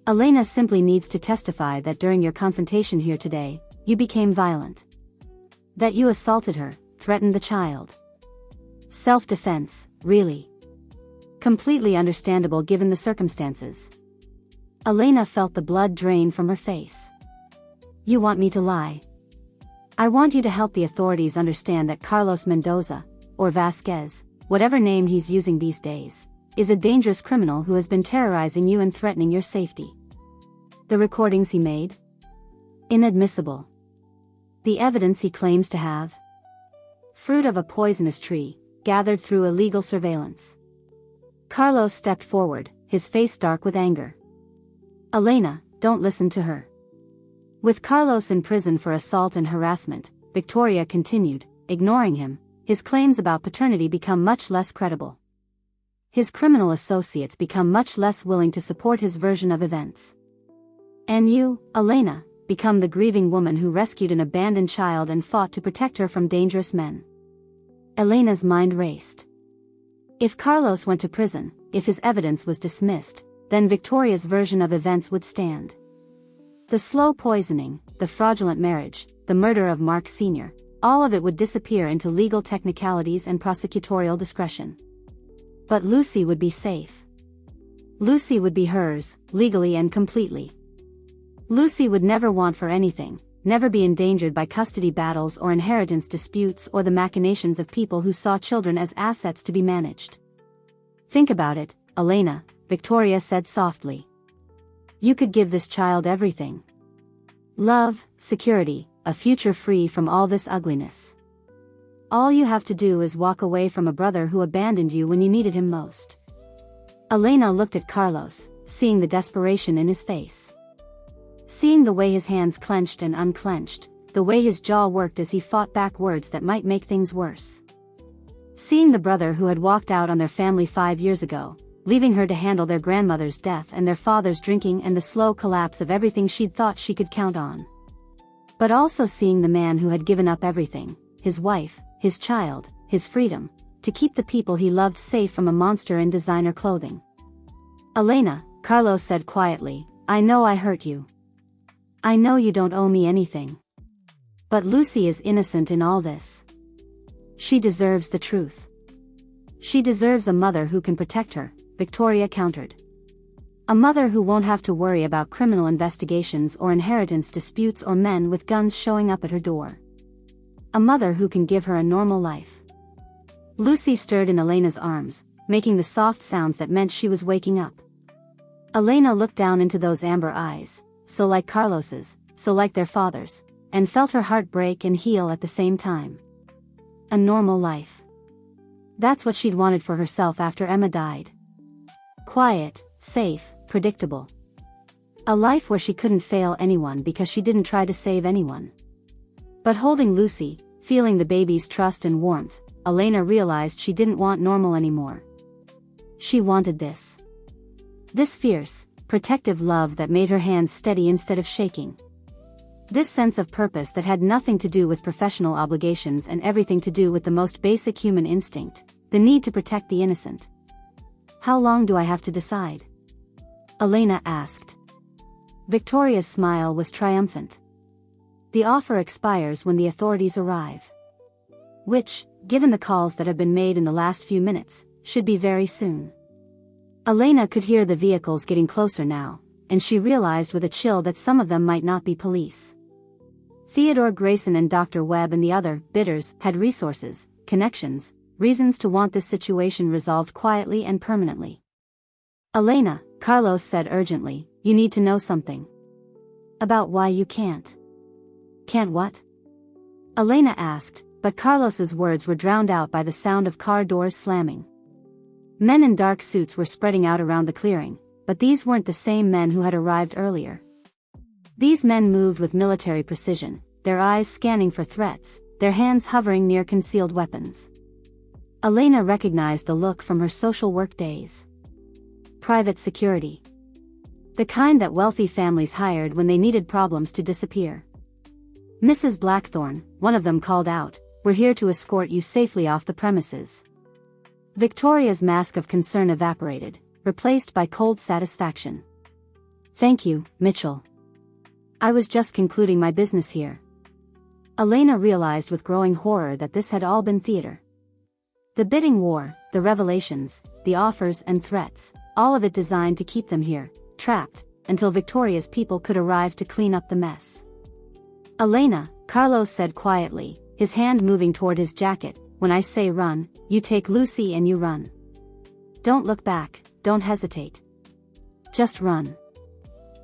Elena simply needs to testify that during your confrontation here today, you became violent. That you assaulted her, threatened the child. Self-defense, really. Completely understandable given the circumstances. Elena felt the blood drain from her face. You want me to lie? I want you to help the authorities understand that Carlos Mendoza, or Vasquez, whatever name he's using these days, is a dangerous criminal who has been terrorizing you and threatening your safety. The recordings he made? Inadmissible. The evidence he claims to have? Fruit of a poisonous tree, gathered through illegal surveillance. Carlos stepped forward, his face dark with anger. Elena, don't listen to her. With Carlos in prison for assault and harassment, Victoria continued, ignoring him, his claims about paternity become much less credible. His criminal associates become much less willing to support his version of events. And you, Elena, become the grieving woman who rescued an abandoned child and fought to protect her from dangerous men. Elena's mind raced. If Carlos went to prison, if his evidence was dismissed, then Victoria's version of events would stand. The slow poisoning, the fraudulent marriage, the murder of Mark Sr., all of it would disappear into legal technicalities and prosecutorial discretion. But Lucy would be safe. Lucy would be hers, legally and completely. Lucy would never want for anything, never be endangered by custody battles or inheritance disputes or the machinations of people who saw children as assets to be managed. Think about it, Elena, Victoria said softly. You could give this child everything. Love, security, a future free from all this ugliness. All you have to do is walk away from a brother who abandoned you when you needed him most. Elena looked at Carlos, seeing the desperation in his face. Seeing the way his hands clenched and unclenched, the way his jaw worked as he fought back words that might make things worse. Seeing the brother who had walked out on their family 5 years ago, leaving her to handle their grandmother's death and their father's drinking and the slow collapse of everything she'd thought she could count on. But also seeing the man who had given up everything, his wife, his child, his freedom, to keep the people he loved safe from a monster in designer clothing. Elena, Carlos said quietly, I know I hurt you. I know you don't owe me anything. But Lucy is innocent in all this. She deserves the truth. She deserves a mother who can protect her, Victoria countered. A mother who won't have to worry about criminal investigations or inheritance disputes or men with guns showing up at her door. A mother who can give her a normal life. Lucy stirred in Elena's arms, making the soft sounds that meant she was waking up. Elena looked down into those amber eyes, so like Carlos's, so like their father's, and felt her heart break and heal at the same time. A normal life. That's what she'd wanted for herself after Emma died. Quiet, safe, predictable. A life where she couldn't fail anyone because she didn't try to save anyone. But holding Lucy, feeling the baby's trust and warmth, Elena realized she didn't want normal anymore. She wanted this. This fierce, protective love that made her hands steady instead of shaking. This sense of purpose that had nothing to do with professional obligations and everything to do with the most basic human instinct, the need to protect the innocent. How long do I have to decide? Elena asked. Victoria's smile was triumphant. The offer expires when the authorities arrive. Which, given the calls that have been made in the last few minutes, should be very soon. Elena could hear the vehicles getting closer now, and she realized with a chill that some of them might not be police. Theodore Grayson and Dr. Webb and the other bidders had resources, connections, reasons to want this situation resolved quietly and permanently. Elena, Carlos said urgently, you need to know something. About why you can't. Can't what? Elena asked, but Carlos's words were drowned out by the sound of car doors slamming. Men in dark suits were spreading out around the clearing, but these weren't the same men who had arrived earlier. These men moved with military precision, their eyes scanning for threats, their hands hovering near concealed weapons. Elena recognized the look from her social work days. Private security. The kind that wealthy families hired when they needed problems to disappear. Mrs. Blackthorn, one of them called out, we're here to escort you safely off the premises. Victoria's mask of concern evaporated, replaced by cold satisfaction. Thank you, Mitchell. I was just concluding my business here. Elena realized with growing horror that this had all been theater. The bidding war, the revelations, the offers and threats, all of it designed to keep them here, trapped, until Victoria's people could arrive to clean up the mess. Elena, Carlos said quietly, his hand moving toward his jacket, when I say run, you take Lucy and you run. Don't look back, don't hesitate. Just run.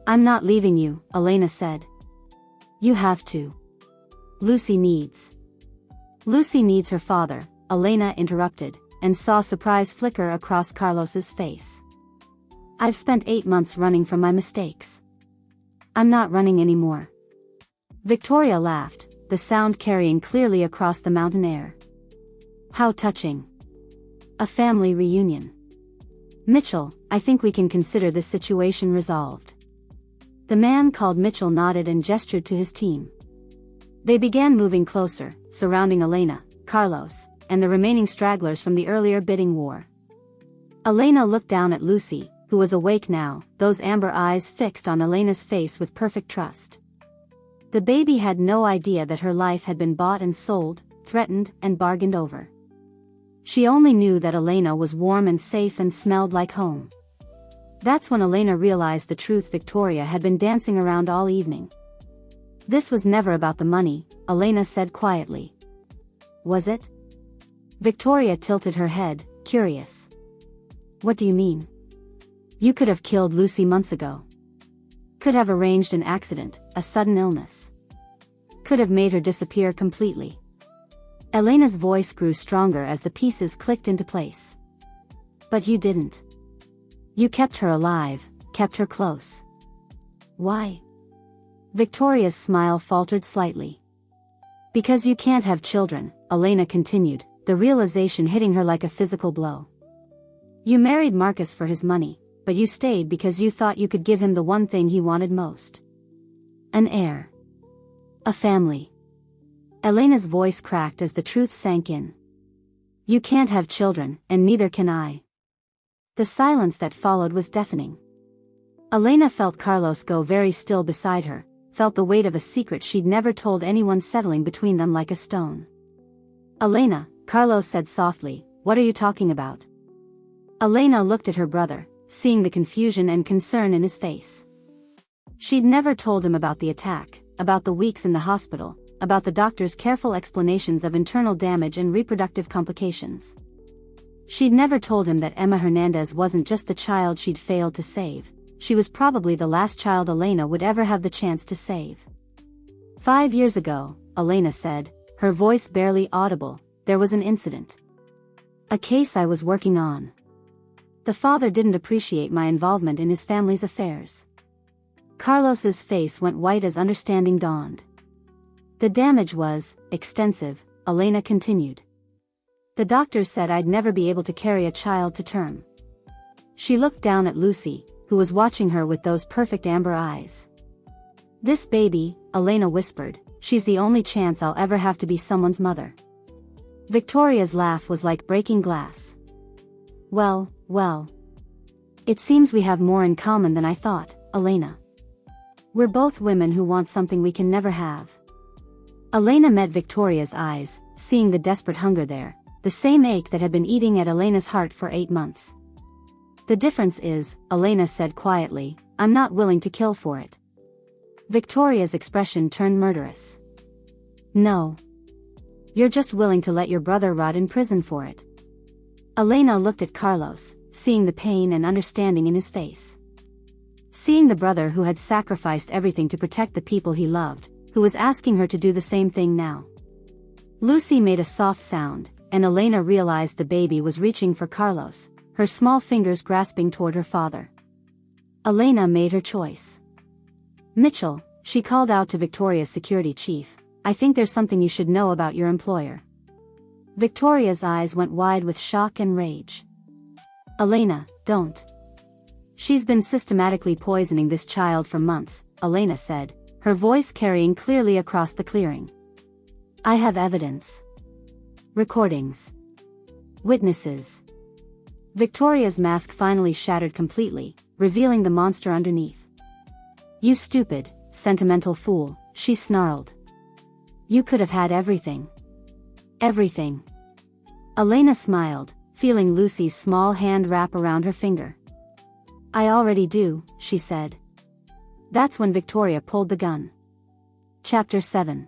I'm not leaving you, Elena said. You have to. Lucy needs her father, Elena interrupted, and saw surprise flicker across Carlos's face. I've spent 8 months running from my mistakes. I'm not running anymore. Victoria laughed, the sound carrying clearly across the mountain air. How touching. A family reunion. Mitchell, I think we can consider this situation resolved. The man called Mitchell nodded and gestured to his team. They began moving closer, surrounding Elena, Carlos, and the remaining stragglers from the earlier bidding war. Elena looked down at Lucy, who was awake now, those amber eyes fixed on Elena's face with perfect trust. The baby had no idea that her life had been bought and sold, threatened and bargained over. She only knew that Elena was warm and safe and smelled like home. That's when Elena realized the truth Victoria had been dancing around all evening. This was never about the money, Elena said quietly. Was it? Victoria tilted her head, curious. What do you mean? You could have killed Lucy months ago. Could have arranged an accident, a sudden illness. Could have made her disappear completely. Elena's voice grew stronger as the pieces clicked into place. But you didn't. You kept her alive, kept her close. Why? Victoria's smile faltered slightly. Because you can't have children, Elena continued, the realization hitting her like a physical blow. You married Marcus for his money, but you stayed because you thought you could give him the one thing he wanted most. An heir. A family. Elena's voice cracked as the truth sank in. You can't have children, and neither can I. The silence that followed was deafening. Elena felt Carlos go very still beside her, felt the weight of a secret she'd never told anyone settling between them like a stone. Elena, Carlos said softly, what are you talking about? Elena looked at her brother, seeing the confusion and concern in his face. She'd never told him about the attack, about the weeks in the hospital, about the doctor's careful explanations of internal damage and reproductive complications. She'd never told him that Emma Hernandez wasn't just the child she'd failed to save, she was probably the last child Elena would ever have the chance to save. 5 years ago, Elena said, her voice barely audible, there was an incident. A case I was working on. The father didn't appreciate my involvement in his family's affairs. Carlos's face went white as understanding dawned. The damage was extensive, Elena continued. The doctor said I'd never be able to carry a child to term. She looked down at Lucy, who was watching her with those perfect amber eyes. This baby, Elena whispered, she's the only chance I'll ever have to be someone's mother. Victoria's laugh was like breaking glass. Well. It seems we have more in common than I thought, Elena. We're both women who want something we can never have. Elena met Victoria's eyes, seeing the desperate hunger there, the same ache that had been eating at Elena's heart for 8 months. The difference is, Elena said quietly, I'm not willing to kill for it. Victoria's expression turned murderous. No. You're just willing to let your brother rot in prison for it. Elena looked at Carlos, seeing the pain and understanding in his face. Seeing the brother who had sacrificed everything to protect the people he loved, who was asking her to do the same thing now. Lucy made a soft sound, and Elena realized the baby was reaching for Carlos, her small fingers grasping toward her father. Elena made her choice. Mitchell, she called out to Victoria's security chief, I think there's something you should know about your employer. Victoria's eyes went wide with shock and rage. Elena, don't. She's been systematically poisoning this child for months, Elena said, her voice carrying clearly across the clearing. I have evidence. Recordings. Witnesses. Victoria's mask finally shattered completely, revealing the monster underneath. You stupid, sentimental fool, she snarled. You could have had everything. Everything. Elena smiled, feeling Lucy's small hand wrap around her finger. I already do, she said. That's when Victoria pulled the gun. Chapter 7.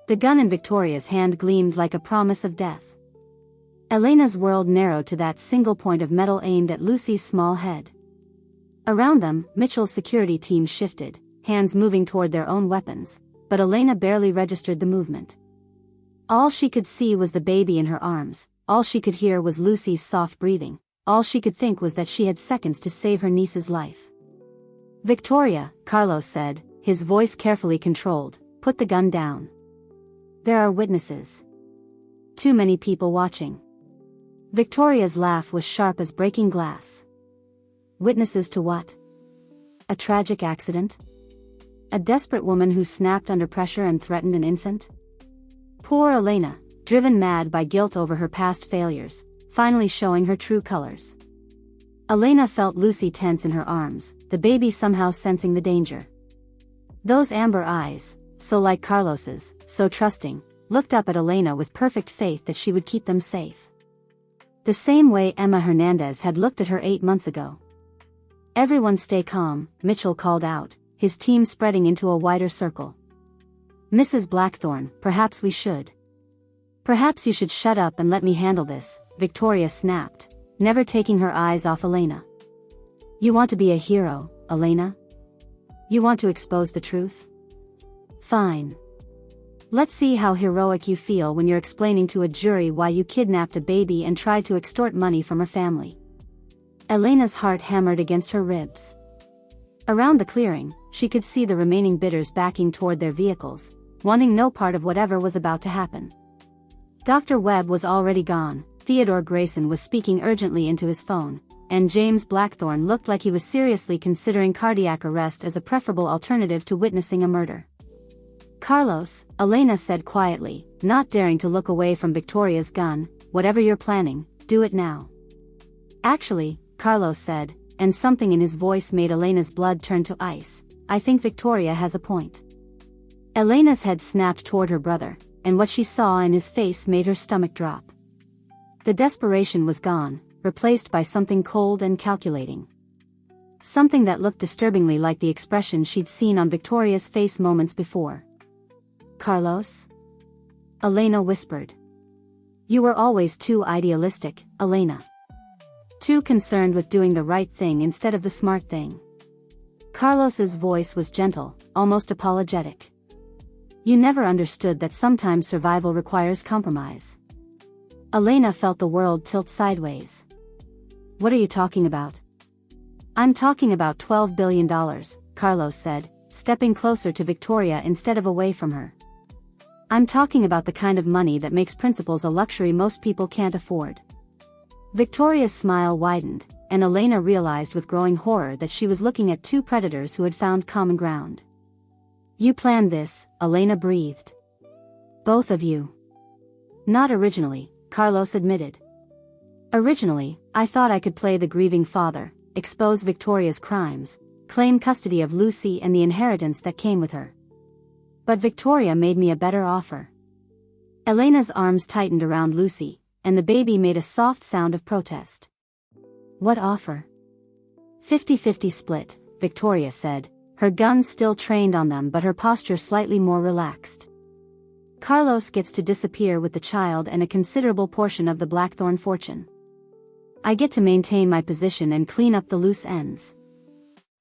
The gun in Victoria's hand gleamed like a promise of death. Elena's world narrowed to that single point of metal aimed at Lucy's small head. Around them, Mitchell's security team shifted, hands moving toward their own weapons, but Elena barely registered the movement. All she could see was the baby in her arms, all she could hear was Lucy's soft breathing, all she could think was that she had seconds to save her niece's life. Victoria, Carlos said, his voice carefully controlled, put the gun down. There are witnesses. Too many people watching. Victoria's laugh was sharp as breaking glass. Witnesses to what? A tragic accident? A desperate woman who snapped under pressure and threatened an infant? Poor Elena, driven mad by guilt over her past failures, finally showing her true colors. Elena felt Lucy tense in her arms, the baby somehow sensing the danger. Those amber eyes, so like Carlos's, so trusting, looked up at Elena with perfect faith that she would keep them safe. The same way Emma Hernandez had looked at her 8 months ago. Everyone stay calm, Mitchell called out, his team spreading into a wider circle. Mrs. Blackthorn, perhaps we should. Perhaps you should shut up and let me handle this, Victoria snapped, never taking her eyes off Elena. You want to be a hero, Elena? You want to expose the truth? Fine. Let's see how heroic you feel when you're explaining to a jury why you kidnapped a baby and tried to extort money from her family. Elena's heart hammered against her ribs. Around the clearing, she could see the remaining bidders backing toward their vehicles, wanting no part of whatever was about to happen. Dr. Webb was already gone, Theodore Grayson was speaking urgently into his phone, and James Blackthorn looked like he was seriously considering cardiac arrest as a preferable alternative to witnessing a murder. Carlos, Elena said quietly, not daring to look away from Victoria's gun, whatever you're planning, do it now. Actually, Carlos said, and something in his voice made Elena's blood turn to ice, I think Victoria has a point. Elena's head snapped toward her brother, and what she saw in his face made her stomach drop. The desperation was gone, replaced by something cold and calculating. Something that looked disturbingly like the expression she'd seen on Victoria's face moments before. "Carlos?" Elena whispered. "You were always too idealistic, Elena. Too concerned with doing the right thing instead of the smart thing." Carlos's voice was gentle, almost apologetic. "You never understood that sometimes survival requires compromise." Elena felt the world tilt sideways. "What are you talking about?" "I'm talking about $12 billion, Carlos said, stepping closer to Victoria instead of away from her. "I'm talking about the kind of money that makes principles a luxury most people can't afford." Victoria's smile widened, and Elena realized with growing horror that she was looking at two predators who had found common ground. "You planned this," Elena breathed. "Both of you." "Not originally," Carlos admitted. "Originally, I thought I could play the grieving father, expose Victoria's crimes, claim custody of Lucy and the inheritance that came with her. But Victoria made me a better offer." Elena's arms tightened around Lucy, and the baby made a soft sound of protest. "What offer?" 50-50 split, Victoria said, her guns still trained on them but her posture slightly more relaxed. "Carlos gets to disappear with the child and a considerable portion of the Blackthorn fortune. I get to maintain my position and clean up the loose ends."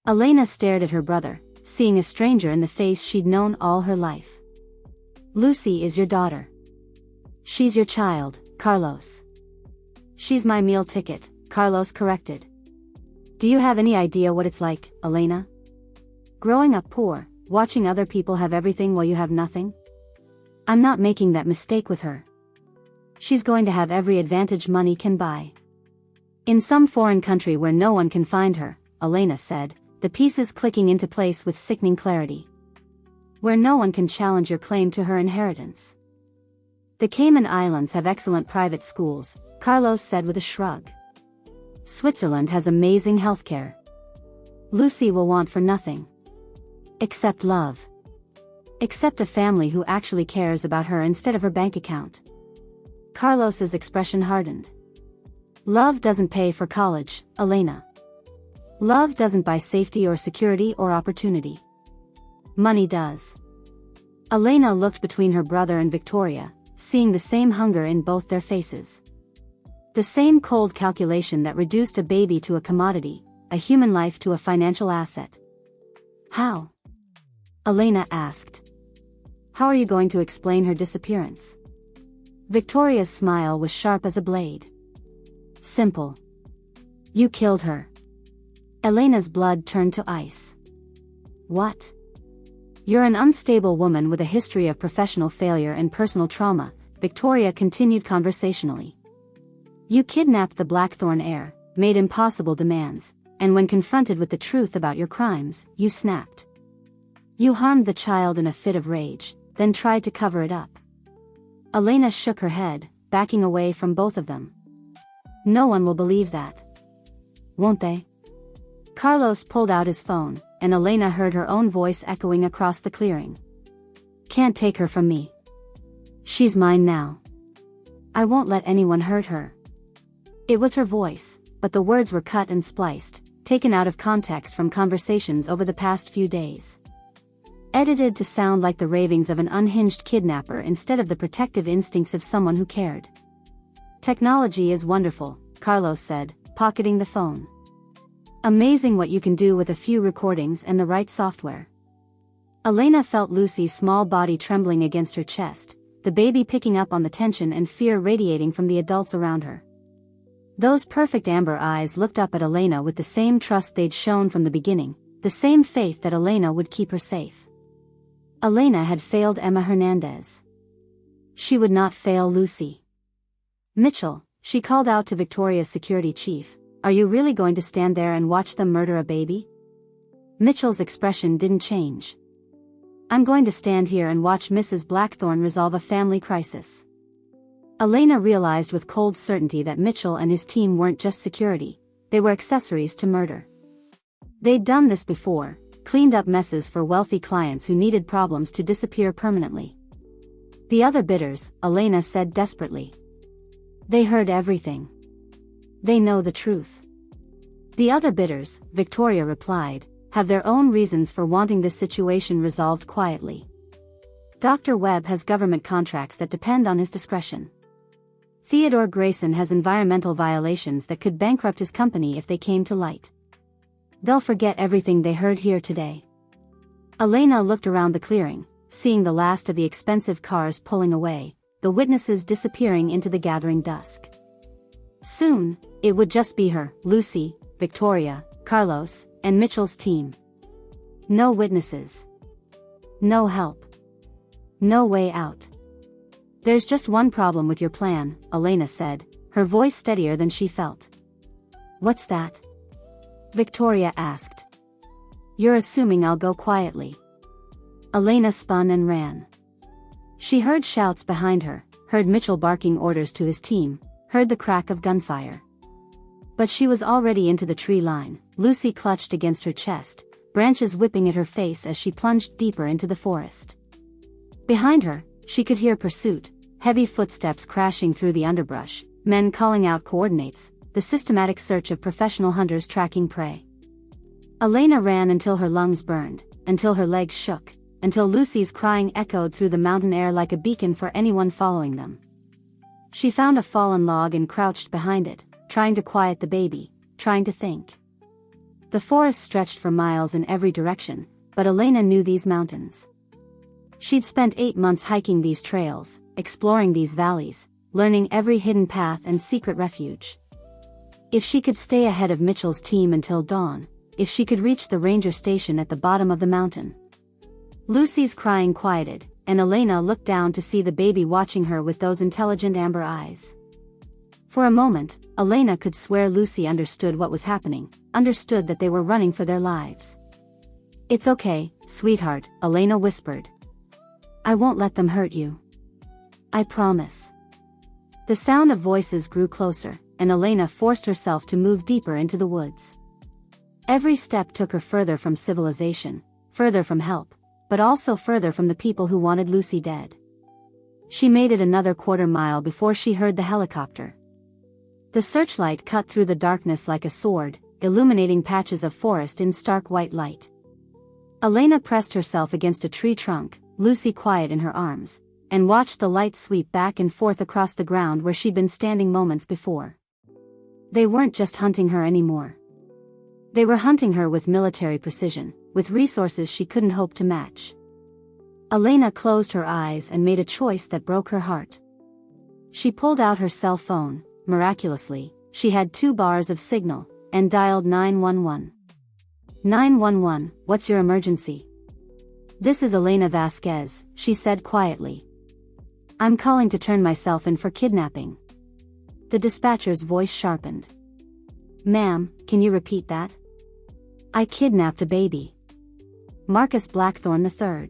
Elena stared at her brother, seeing a stranger in the face she'd known all her life. "Lucy is your daughter." "She's your child, Carlos." "She's my meal ticket," Carlos corrected. "Do you have any idea what it's like, Elena? Growing up poor, watching other people have everything while you have nothing? I'm not making that mistake with her. She's going to have every advantage money can buy. In some foreign country where no one can find her," Elena said, the pieces clicking into place with sickening clarity. "Where no one can challenge your claim to her inheritance." "The Cayman Islands have excellent private schools," Carlos said with a shrug. "Switzerland has amazing healthcare. Lucy will want for nothing. Except love. Except a family who actually cares about her instead of her bank account." Carlos's expression hardened. "Love doesn't pay for college, Elena. Love doesn't buy safety or security or opportunity. Money does." Elena looked between her brother and Victoria, seeing the same hunger in both their faces. The same cold calculation that reduced a baby to a commodity, a human life to a financial asset. "How?" Elena asked. "How are you going to explain her disappearance?" Victoria's smile was sharp as a blade. "Simple. You killed her." Elena's blood turned to ice. "What?" "You're an unstable woman with a history of professional failure and personal trauma," Victoria continued conversationally. "You kidnapped the Blackthorn heir, made impossible demands, and when confronted with the truth about your crimes, you snapped. You harmed the child in a fit of rage, then tried to cover it up." Elena shook her head, backing away from both of them. "No one will believe that. Won't they?" Carlos pulled out his phone, and Elena heard her own voice echoing across the clearing. "Can't take her from me. She's mine now. I won't let anyone hurt her." It was her voice, but the words were cut and spliced, taken out of context from conversations over the past few days. Edited to sound like the ravings of an unhinged kidnapper instead of the protective instincts of someone who cared. "Technology is wonderful," Carlos said, pocketing the phone. "Amazing what you can do with a few recordings and the right software." Elena felt Lucy's small body trembling against her chest, the baby picking up on the tension and fear radiating from the adults around her. Those perfect amber eyes looked up at Elena with the same trust they'd shown from the beginning, the same faith that Elena would keep her safe. Elena had failed Emma Hernandez. She would not fail Lucy. "Mitchell," she called out to Victoria's security chief, "are you really going to stand there and watch them murder a baby?" Mitchell's expression didn't change. "I'm going to stand here and watch Mrs. Blackthorn resolve a family crisis." Elena realized with cold certainty that Mitchell and his team weren't just security, they were accessories to murder. They'd done this before, cleaned up messes for wealthy clients who needed problems to disappear permanently. "The other bidders," Elena said desperately. "They heard everything. They know the truth. The other bidders, Victoria replied, have their own reasons for wanting this situation resolved quietly. Dr. Webb has government contracts that depend on his discretion. Theodore Grayson has environmental violations that could bankrupt his company if they came to light. They'll forget everything they heard here today. Elena looked around the clearing, seeing the last of the expensive cars pulling away, the witnesses disappearing into the gathering dusk. Soon, it would just be her, Lucy, Victoria, Carlos, and Mitchell's team. No witnesses. No help. No way out. There's just one problem with your plan, Elena said, her voice steadier than she felt. What's that? Victoria asked. You're assuming I'll go quietly. Elena spun and ran. She heard shouts behind her, heard Mitchell barking orders to his team, heard the crack of gunfire. But she was already into the tree line, Lucy clutched against her chest, branches whipping at her face as she plunged deeper into the forest. Behind her, she could hear pursuit, heavy footsteps crashing through the underbrush, men calling out coordinates, the systematic search of professional hunters tracking prey. Elena ran until her lungs burned, until her legs shook, until Lucy's crying echoed through the mountain air like a beacon for anyone following them. She found a fallen log and crouched behind it, trying to quiet the baby, trying to think. The forest stretched for miles in every direction, but Elena knew these mountains. She'd spent 8 months hiking these trails, exploring these valleys, learning every hidden path and secret refuge. If she could stay ahead of Mitchell's team until dawn, if she could reach the ranger station at the bottom of the mountain. Lucy's crying quieted, and Elena looked down to see the baby watching her with those intelligent amber eyes. For a moment, Elena could swear Lucy understood what was happening, understood that they were running for their lives. It's okay, sweetheart, Elena whispered. I won't let them hurt you. I promise. The sound of voices grew closer, and Elena forced herself to move deeper into the woods. Every step took her further from civilization, further from help, but also further from the people who wanted Lucy dead. She made it another quarter mile before she heard the helicopter. The searchlight cut through the darkness like a sword, illuminating patches of forest in stark white light. Elena pressed herself against a tree trunk, Lucy quiet in her arms, and watched the light sweep back and forth across the ground where she'd been standing moments before. They weren't just hunting her anymore. They were hunting her with military precision, with resources she couldn't hope to match. Elena closed her eyes and made a choice that broke her heart. She pulled out her cell phone. Miraculously, she had 2 bars of signal, and dialed 911. 911, what's your emergency? This is Elena Vasquez, she said quietly. I'm calling to turn myself in for kidnapping. The dispatcher's voice sharpened. Ma'am, can you repeat that? I kidnapped a baby. Marcus Blackthorn III.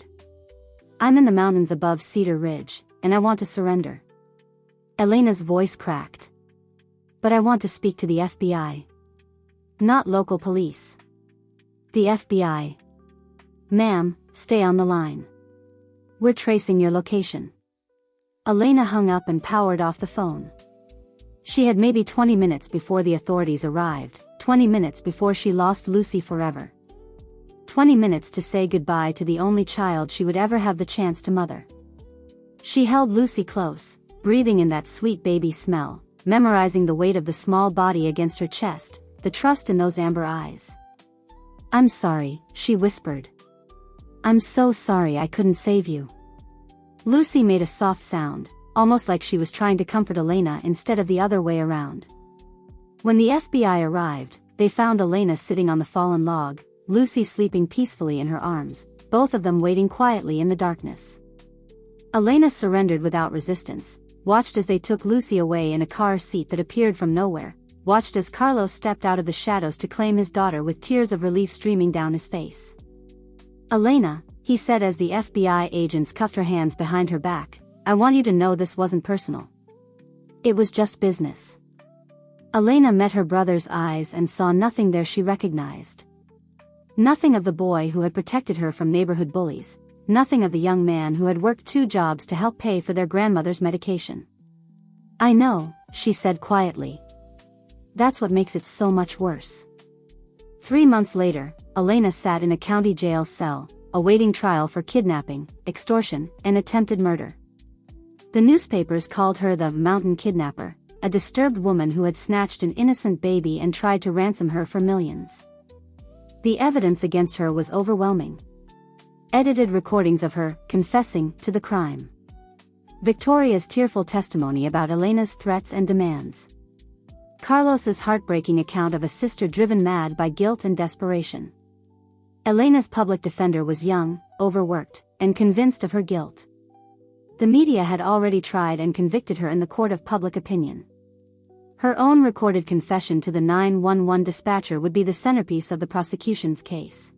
I'm in the mountains above Cedar Ridge, and I want to surrender. Elena's voice cracked. But I want to speak to the FBI. Not local police. The FBI. Ma'am, stay on the line. We're tracing your location. Elena hung up and powered off the phone. She had maybe 20 minutes before the authorities arrived, 20 minutes before she lost Lucy forever. 20 minutes to say goodbye to the only child she would ever have the chance to mother. She held Lucy close, breathing in that sweet baby smell, memorizing the weight of the small body against her chest, the trust in those amber eyes. I'm sorry, she whispered. I'm so sorry I couldn't save you. Lucy made a soft sound, almost like she was trying to comfort Elena instead of the other way around. When the FBI arrived, they found Elena sitting on the fallen log, Lucy sleeping peacefully in her arms, both of them waiting quietly in the darkness. Elena surrendered without resistance, watched as they took Lucy away in a car seat that appeared from nowhere, watched as Carlos stepped out of the shadows to claim his daughter with tears of relief streaming down his face. Elena, he said as the FBI agents cuffed her hands behind her back, I want you to know this wasn't personal. It was just business. Elena met her brother's eyes and saw nothing there she recognized. Nothing of the boy who had protected her from neighborhood bullies, nothing of the young man who had worked 2 jobs to help pay for their grandmother's medication. I know, she said quietly. That's what makes it so much worse. 3 months later, Elena sat in a county jail cell, awaiting trial for kidnapping, extortion, and attempted murder. The newspapers called her the Mountain Kidnapper, a disturbed woman who had snatched an innocent baby and tried to ransom her for millions. The evidence against her was overwhelming. Edited recordings of her confessing to the crime. Victoria's tearful testimony about Elena's threats and demands. Carlos's heartbreaking account of a sister driven mad by guilt and desperation. Elena's public defender was young, overworked, and convinced of her guilt. The media had already tried and convicted her in the court of public opinion. Her own recorded confession to the 911 dispatcher would be the centerpiece of the prosecution's case.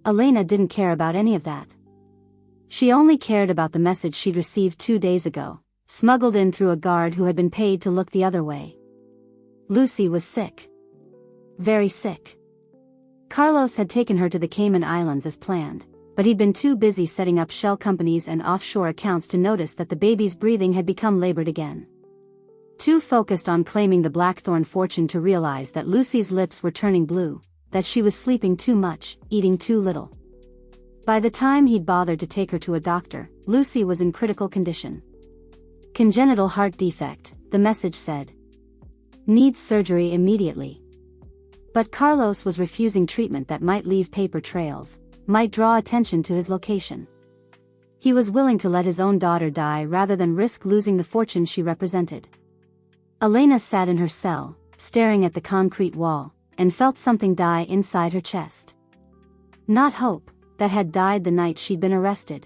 Elena didn't care about any of that. She only cared about the message she'd received 2 days ago, smuggled in through a guard who had been paid to look the other way. Lucy was sick. Very sick. Carlos had taken her to the Cayman Islands as planned, but he'd been too busy setting up shell companies and offshore accounts to notice that the baby's breathing had become labored again. Too focused on claiming the Blackthorn fortune to realize that Lucy's lips were turning blue, that she was sleeping too much, eating too little. By the time he'd bothered to take her to a doctor, Lucy was in critical condition. Congenital heart defect, the message said. Needs surgery immediately. But Carlos was refusing treatment that might leave paper trails, might draw attention to his location. He was willing to let his own daughter die rather than risk losing the fortune she represented. Elena sat in her cell, staring at the concrete wall, and felt something die inside her chest. Not hope, that had died the night she'd been arrested.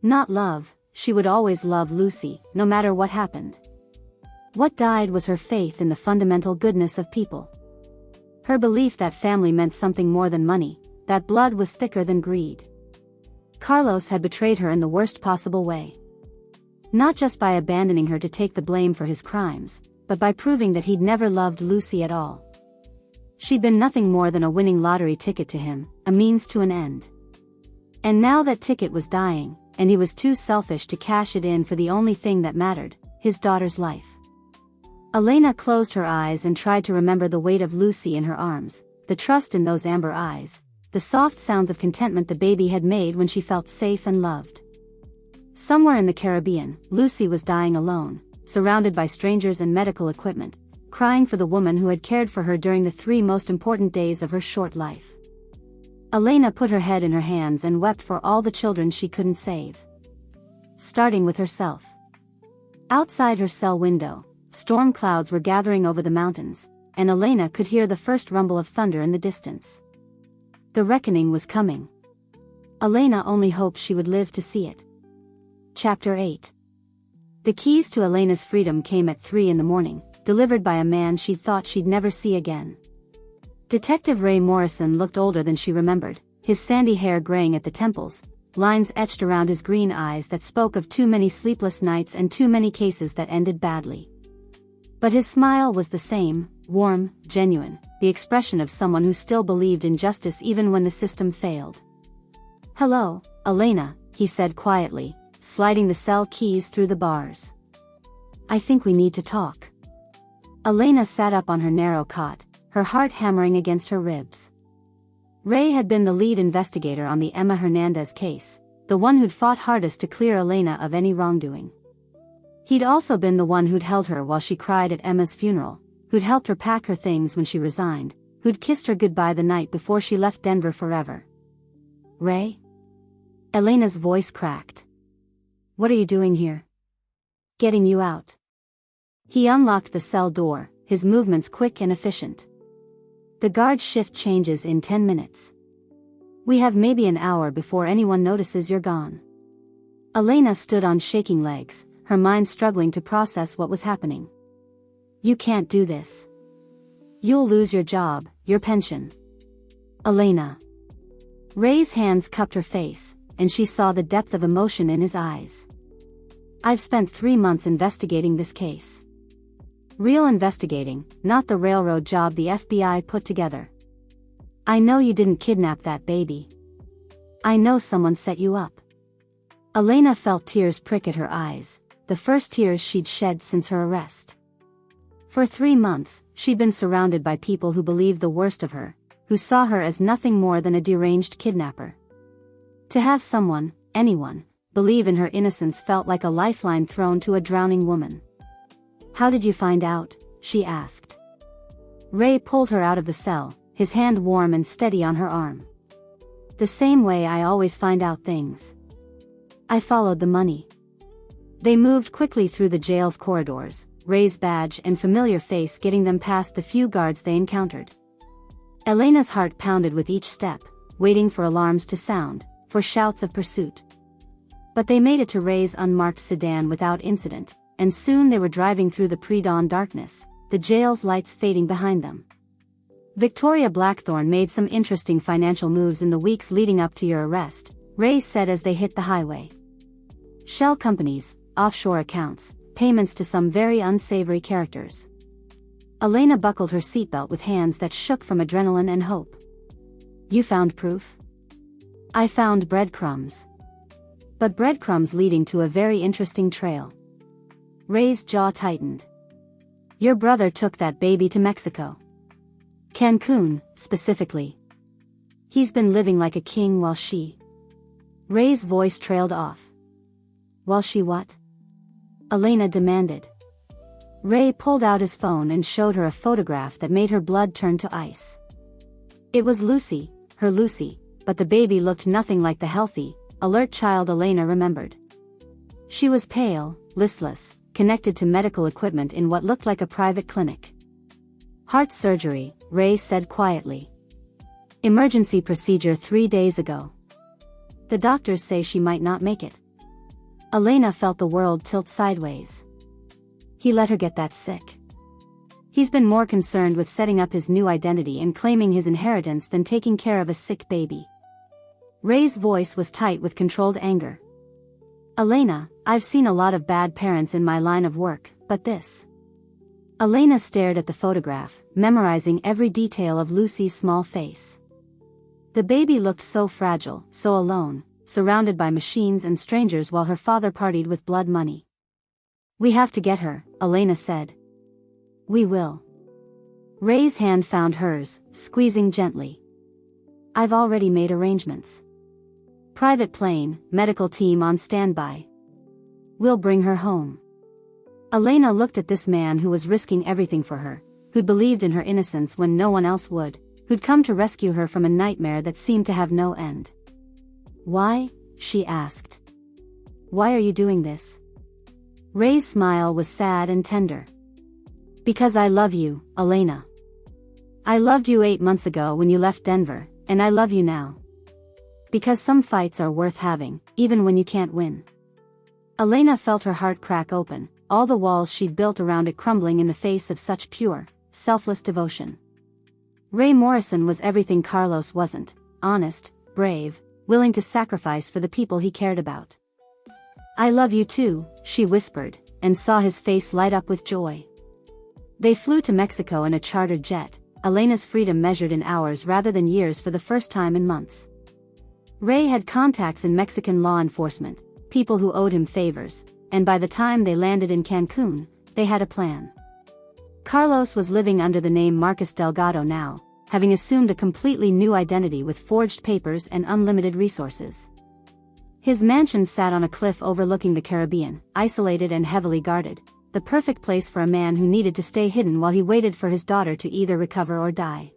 Not love, she would always love Lucy, no matter what happened. What died was her faith in the fundamental goodness of people. Her belief that family meant something more than money, that blood was thicker than greed. Carlos had betrayed her in the worst possible way. Not just by abandoning her to take the blame for his crimes, but by proving that he'd never loved Lucy at all. She'd been nothing more than a winning lottery ticket to him, a means to an end. And now that ticket was dying, and he was too selfish to cash it in for the only thing that mattered, his daughter's life. Elena closed her eyes and tried to remember the weight of Lucy in her arms, the trust in those amber eyes, the soft sounds of contentment the baby had made when she felt safe and loved. Somewhere in the Caribbean, Lucy was dying alone, surrounded by strangers and medical equipment, crying for the woman who had cared for her during the 3 most important days of her short life. Elena put her head in her hands and wept for all the children she couldn't save. Starting with herself. Outside her cell window, storm clouds were gathering over the mountains, and Elena could hear the first rumble of thunder in the distance. The reckoning was coming. Elena only hoped she would live to see it. Chapter 8. The keys to Elena's freedom came at 3 in the morning, delivered by a man she'd thought she'd never see again. Detective Ray Morrison looked older than she remembered, his sandy hair graying at the temples, lines etched around his green eyes that spoke of too many sleepless nights and too many cases that ended badly. But his smile was the same, warm, genuine, the expression of someone who still believed in justice even when the system failed. "Hello, Elena," he said quietly, sliding the cell keys through the bars. "I think we need to talk." Elena sat up on her narrow cot, her heart hammering against her ribs. Ray had been the lead investigator on the Emma Hernandez case, the one who'd fought hardest to clear Elena of any wrongdoing. He'd also been the one who'd held her while she cried at Emma's funeral, who'd helped her pack her things when she resigned, who'd kissed her goodbye the night before she left Denver forever. "Ray?" Elena's voice cracked. "What are you doing here?" "Getting you out." He unlocked the cell door, his movements quick and efficient. "The guard shift changes in 10 minutes. We have maybe an hour before anyone notices you're gone." Elena stood on shaking legs, her mind struggling to process what was happening. "You can't do this. You'll lose your job, your pension." "Elena." Ray's hands cupped her face, and she saw the depth of emotion in his eyes. "I've spent 3 months investigating this case. Real investigating, not the railroad job the FBI put together. I know you didn't kidnap that baby. I know someone set you up." Elena felt tears prick at her eyes, the first tears she'd shed since her arrest. For 3 months, she'd been surrounded by people who believed the worst of her, who saw her as nothing more than a deranged kidnapper. To have someone, anyone, believe in her innocence felt like a lifeline thrown to a drowning woman. "How did you find out?" she asked. Ray pulled her out of the cell, his hand warm and steady on her arm. "The same way I always find out things. I followed the money." They moved quickly through the jail's corridors, Ray's badge and familiar face getting them past the few guards they encountered. Elena's heart pounded with each step, waiting for alarms to sound, for shouts of pursuit. But they made it to Ray's unmarked sedan without incident, and soon they were driving through the pre-dawn darkness, the jail's lights fading behind them. "Victoria Blackthorn made some interesting financial moves in the weeks leading up to your arrest," Ray said as they hit the highway. "Shell companies, offshore accounts, payments to some very unsavory characters." Elena buckled her seatbelt with hands that shook from adrenaline and hope. "You found proof?" "I found breadcrumbs. But breadcrumbs leading to a very interesting trail." Ray's jaw tightened. "Your brother took that baby to Mexico. Cancun, specifically. He's been living like a king while she..." Ray's voice trailed off. "While she what?" Elena demanded. Ray pulled out his phone and showed her a photograph that made her blood turn to ice. It was Lucy, her Lucy, but the baby looked nothing like the healthy, alert child Elena remembered. She was pale, listless, connected to medical equipment in what looked like a private clinic. "Heart surgery," Ray said quietly. "Emergency procedure 3 days ago. The doctors say she might not make it." Elena felt the world tilt sideways. He let her get that sick. He's been more concerned with setting up his new identity and claiming his inheritance than taking care of a sick baby. Ray's voice was tight with controlled anger. "Elena, I've seen a lot of bad parents in my line of work, but this..." Elena stared at the photograph, memorizing every detail of Lucy's small face. The baby looked so fragile, so alone, surrounded by machines and strangers while her father partied with blood money. "We have to get her," Elena said. "We will." Ray's hand found hers, squeezing gently. "I've already made arrangements. Private plane, medical team on standby. We'll bring her home." Elena looked at this man who was risking everything for her, who'd believed in her innocence when no one else would, who'd come to rescue her from a nightmare that seemed to have no end. "Why?" she asked. "Why are you doing this?" Ray's smile was sad and tender. "Because I love you, Elena. I loved you 8 months ago when you left Denver, and I love you now. Because some fights are worth having, even when you can't win." Elena felt her heart crack open, all the walls she'd built around it crumbling in the face of such pure, selfless devotion. Ray Morrison was everything Carlos wasn't: honest, brave, willing to sacrifice for the people he cared about. "I love you too," she whispered, and saw his face light up with joy. They flew to Mexico in a chartered jet, Elena's freedom measured in hours rather than years for the first time in months. Ray had contacts in Mexican law enforcement, people who owed him favors, and by the time they landed in Cancun, they had a plan. Carlos was living under the name Marcus Delgado now, having assumed a completely new identity with forged papers and unlimited resources. His mansion sat on a cliff overlooking the Caribbean, isolated and heavily guarded, the perfect place for a man who needed to stay hidden while he waited for his daughter to either recover or die.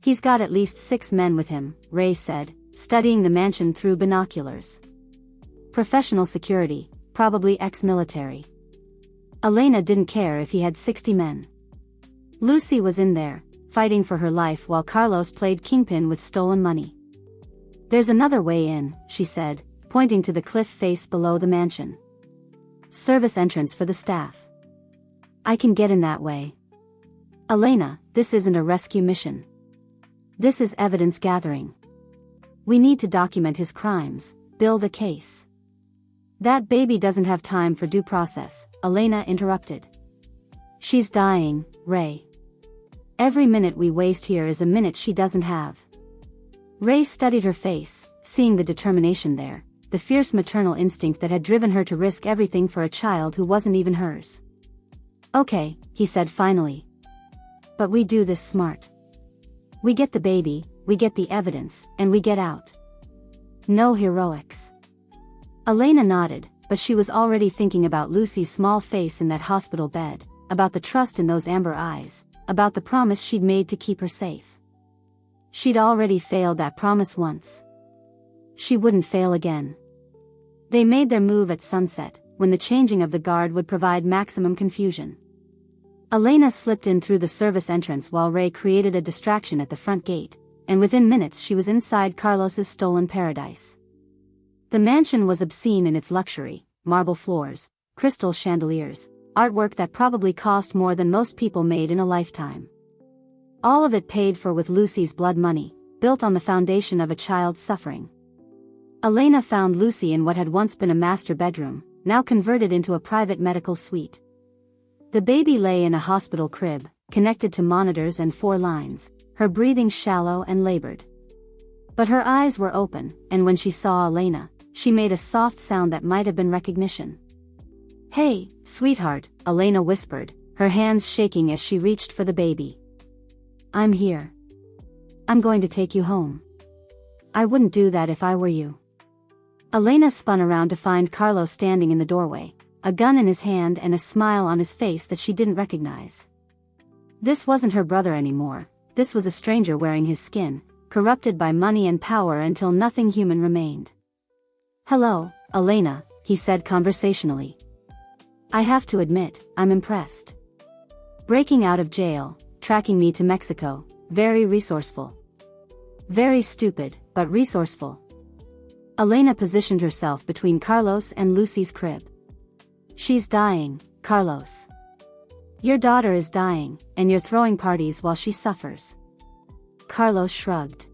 "He's got at least 6 men with him," Ray said, studying the mansion through binoculars. "Professional security, probably ex-military." Elena didn't care if he had 60 men. Lucy was in there, fighting for her life while Carlos played kingpin with stolen money. "There's another way in," she said, pointing to the cliff face below the mansion. "Service entrance for the staff. I can get in that way." "Elena, this isn't a rescue mission. This is evidence gathering. We need to document his crimes, build a case." "That baby doesn't have time for due process," Elena interrupted. "She's dying, Ray. Every minute we waste here is a minute she doesn't have." Ray studied her face, seeing the determination there, the fierce maternal instinct that had driven her to risk everything for a child who wasn't even hers. Okay, he said finally. But we do this smart. We get the baby, we get the evidence, and we get out. No heroics. Elena nodded, but she was already thinking about Lucy's small face in that hospital bed, about the trust in those amber eyes, about the promise she'd made to keep her safe. She'd already failed that promise once. She wouldn't fail again. They made their move at sunset, when the changing of the guard would provide maximum confusion. Elena slipped in through the service entrance while Ray created a distraction at the front gate, and within minutes she was inside Carlos's stolen paradise. The mansion was obscene in its luxury: marble floors, crystal chandeliers, artwork that probably cost more than most people made in a lifetime. All of it paid for with Lucy's blood money, built on the foundation of a child's suffering. Elena found Lucy in what had once been a master bedroom, now converted into a private medical suite. The baby lay in a hospital crib, connected to monitors and 4 lines, her breathing shallow and labored. But her eyes were open, and when she saw Elena, she made a soft sound that might have been recognition. "Hey, sweetheart," Elena whispered, her hands shaking as she reached for the baby. "I'm here. I'm going to take you home. I wouldn't do that if I were you." Elena spun around to find Carlos standing in the doorway, a gun in his hand and a smile on his face that she didn't recognize. This wasn't her brother anymore, this was a stranger wearing his skin, corrupted by money and power until nothing human remained. "Hello, Elena," he said conversationally. "I have to admit, I'm impressed. Breaking out of jail, tracking me to Mexico, very resourceful. Very stupid, but resourceful." Elena positioned herself between Carlos and Lucy's crib. "She's dying, Carlos. Your daughter is dying, and you're throwing parties while she suffers." Carlos shrugged.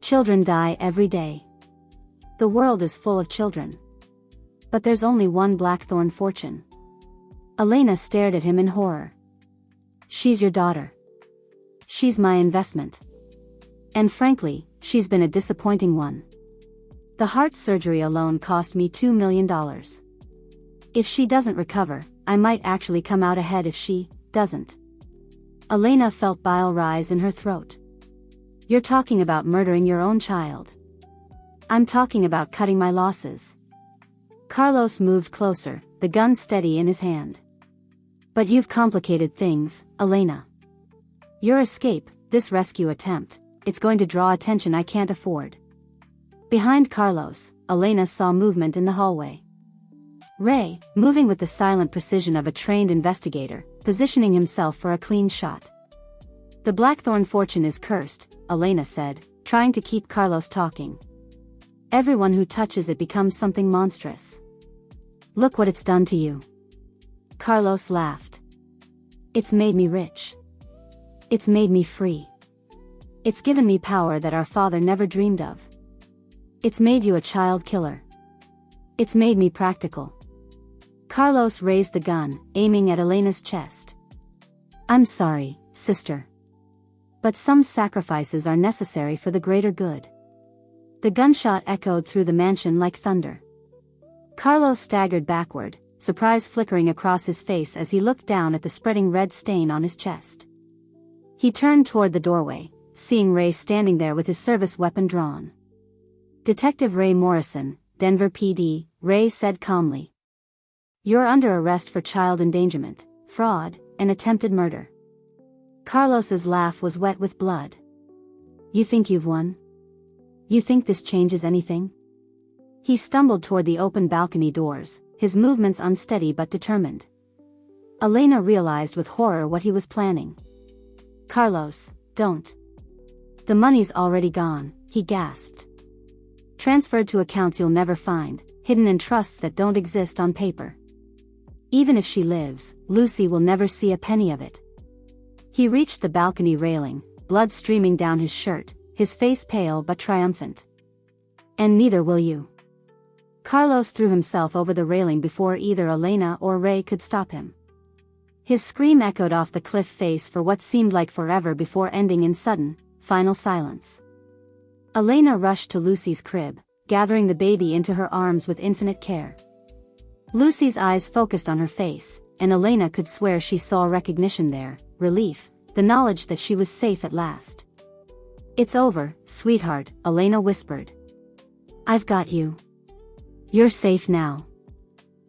"Children die every day. The world is full of children. But there's only one Blackthorn fortune." Elena stared at him in horror. "She's your daughter. She's my investment. And frankly, she's been a disappointing one. The heart surgery alone cost me $2 million. If she doesn't recover, I might actually come out ahead if she doesn't." Elena felt bile rise in her throat. "You're talking about murdering your own child. I'm talking about cutting my losses." Carlos moved closer, the gun steady in his hand. "But you've complicated things, Elena. Your escape, this rescue attempt, it's going to draw attention I can't afford." Behind Carlos, Elena saw movement in the hallway. Ray, moving with the silent precision of a trained investigator, positioning himself for a clean shot. "The Blackthorn fortune is cursed," Elena said, trying to keep Carlos talking. "Everyone who touches it becomes something monstrous. Look what it's done to you." Carlos laughed. "It's made me rich. It's made me free. It's given me power that our father never dreamed of. It's made you a child killer. It's made me practical." Carlos raised the gun, aiming at Elena's chest. "I'm sorry, sister. But some sacrifices are necessary for the greater good." The gunshot echoed through the mansion like thunder. Carlos staggered backward, surprise flickering across his face as he looked down at the spreading red stain on his chest. He turned toward the doorway, seeing Ray standing there with his service weapon drawn. "Detective Ray Morrison, Denver PD," Ray said calmly. "You're under arrest for child endangerment, fraud, and attempted murder." Carlos's laugh was wet with blood. "You think you've won? You think this changes anything?" He stumbled toward the open balcony doors, his movements unsteady but determined. Elena realized with horror what he was planning. "Carlos, don't. The money's already gone," he gasped. "Transferred to accounts you'll never find, hidden in trusts that don't exist on paper. Even if she lives, Lucy will never see a penny of it." He reached the balcony railing, blood streaming down his shirt, his face pale but triumphant. "And neither will you." Carlos threw himself over the railing before either Elena or Ray could stop him. His scream echoed off the cliff face for what seemed like forever before ending in sudden, final silence. Elena rushed to Lucy's crib, gathering the baby into her arms with infinite care. Lucy's eyes focused on her face, and Elena could swear she saw recognition there, relief, the knowledge that she was safe at last. "It's over, sweetheart," Elena whispered. "I've got you. You're safe now."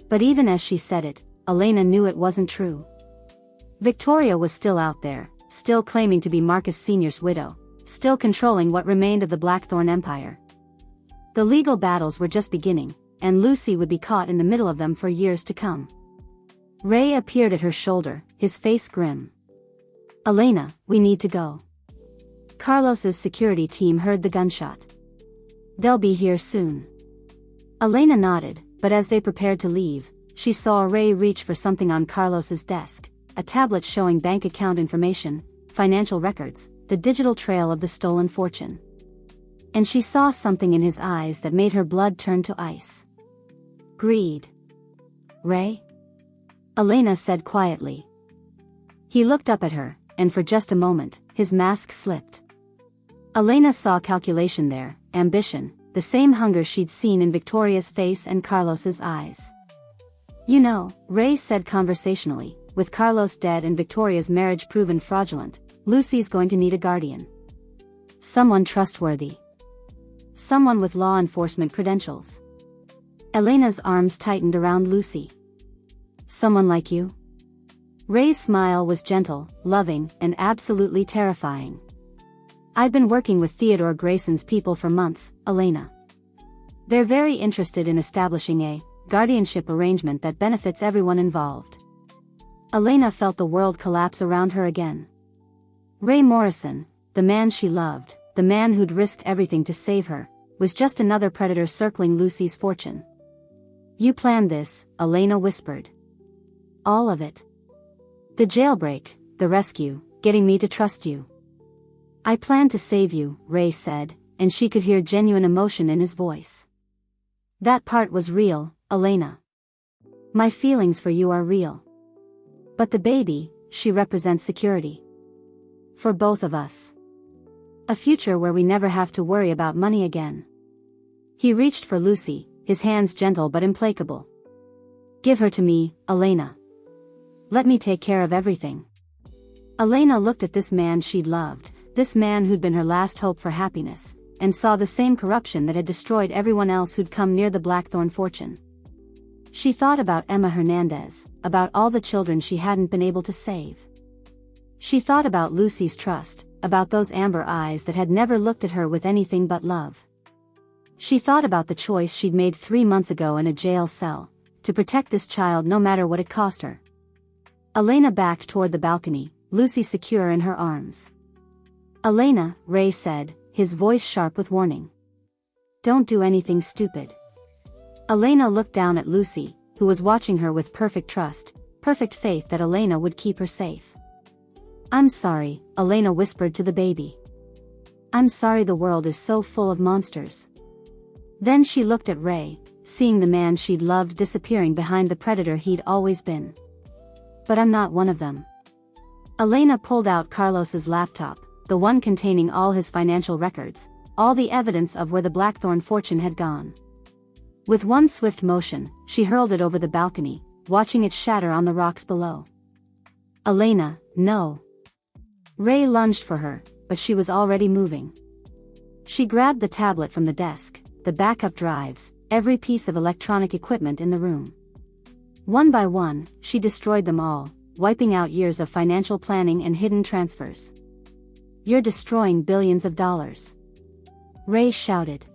But even as she said it, Elena knew it wasn't true. Victoria was still out there, still claiming to be Marcus Sr.'s widow, still controlling what remained of the Blackthorn Empire. The legal battles were just beginning, and Lucy would be caught in the middle of them for years to come. Ray appeared at her shoulder, his face grim. "Elena, we need to go." Carlos's security team heard the gunshot. "They'll be here soon." Elena nodded, but as they prepared to leave, she saw Ray reach for something on Carlos's desk, a tablet showing bank account information, financial records, the digital trail of the stolen fortune. And she saw something in his eyes that made her blood turn to ice. "Greed." "Ray?" Elena said quietly. He looked up at her, and for just a moment, his mask slipped. Elena saw calculation there, ambition, the same hunger she'd seen in Victoria's face and Carlos's eyes. "You know," Ray said conversationally, "with Carlos dead and Victoria's marriage proven fraudulent, Lucy's going to need a guardian. Someone trustworthy. Someone with law enforcement credentials." Elena's arms tightened around Lucy. "Someone like you?" Ray's smile was gentle, loving, and absolutely terrifying. "I've been working with Theodore Grayson's people for months, Elena. They're very interested in establishing a guardianship arrangement that benefits everyone involved." Elena felt the world collapse around her again. Ray Morrison, the man she loved, the man who'd risked everything to save her, was just another predator circling Lucy's fortune. "You planned this," Elena whispered. "All of it. The jailbreak, the rescue, getting me to trust you." "I planned to save you," Ray said, and she could hear genuine emotion in his voice. "That part was real, Elena. My feelings for you are real. But the baby, she represents security. For both of us. A future where we never have to worry about money again." He reached for Lucy, his hands gentle but implacable. "Give her to me, Elena. Let me take care of everything." Elena looked at this man she'd loved, this man who'd been her last hope for happiness, and saw the same corruption that had destroyed everyone else who'd come near the Blackthorn fortune. She thought about Emma Hernandez, about all the children she hadn't been able to save. She thought about Lucy's trust, about those amber eyes that had never looked at her with anything but love. She thought about the choice she'd made 3 months ago in a jail cell, to protect this child no matter what it cost her. Elena backed toward the balcony, Lucy secure in her arms. "Elena," Ray said, his voice sharp with warning. "Don't do anything stupid." Elena looked down at Lucy, who was watching her with perfect trust, perfect faith that Elena would keep her safe. "I'm sorry," Elena whispered to the baby. "I'm sorry the world is so full of monsters." Then she looked at Ray, seeing the man she'd loved disappearing behind the predator he'd always been. "But I'm not one of them." Elena pulled out Carlos's laptop, the one containing all his financial records, all the evidence of where the Blackthorn fortune had gone. With one swift motion, she hurled it over the balcony, watching it shatter on the rocks below. "Elena, no." Ray lunged for her, but she was already moving. She grabbed the tablet from the desk, the backup drives, every piece of electronic equipment in the room. One by one, she destroyed them all, wiping out years of financial planning and hidden transfers. "You're destroying billions of dollars." Ray shouted.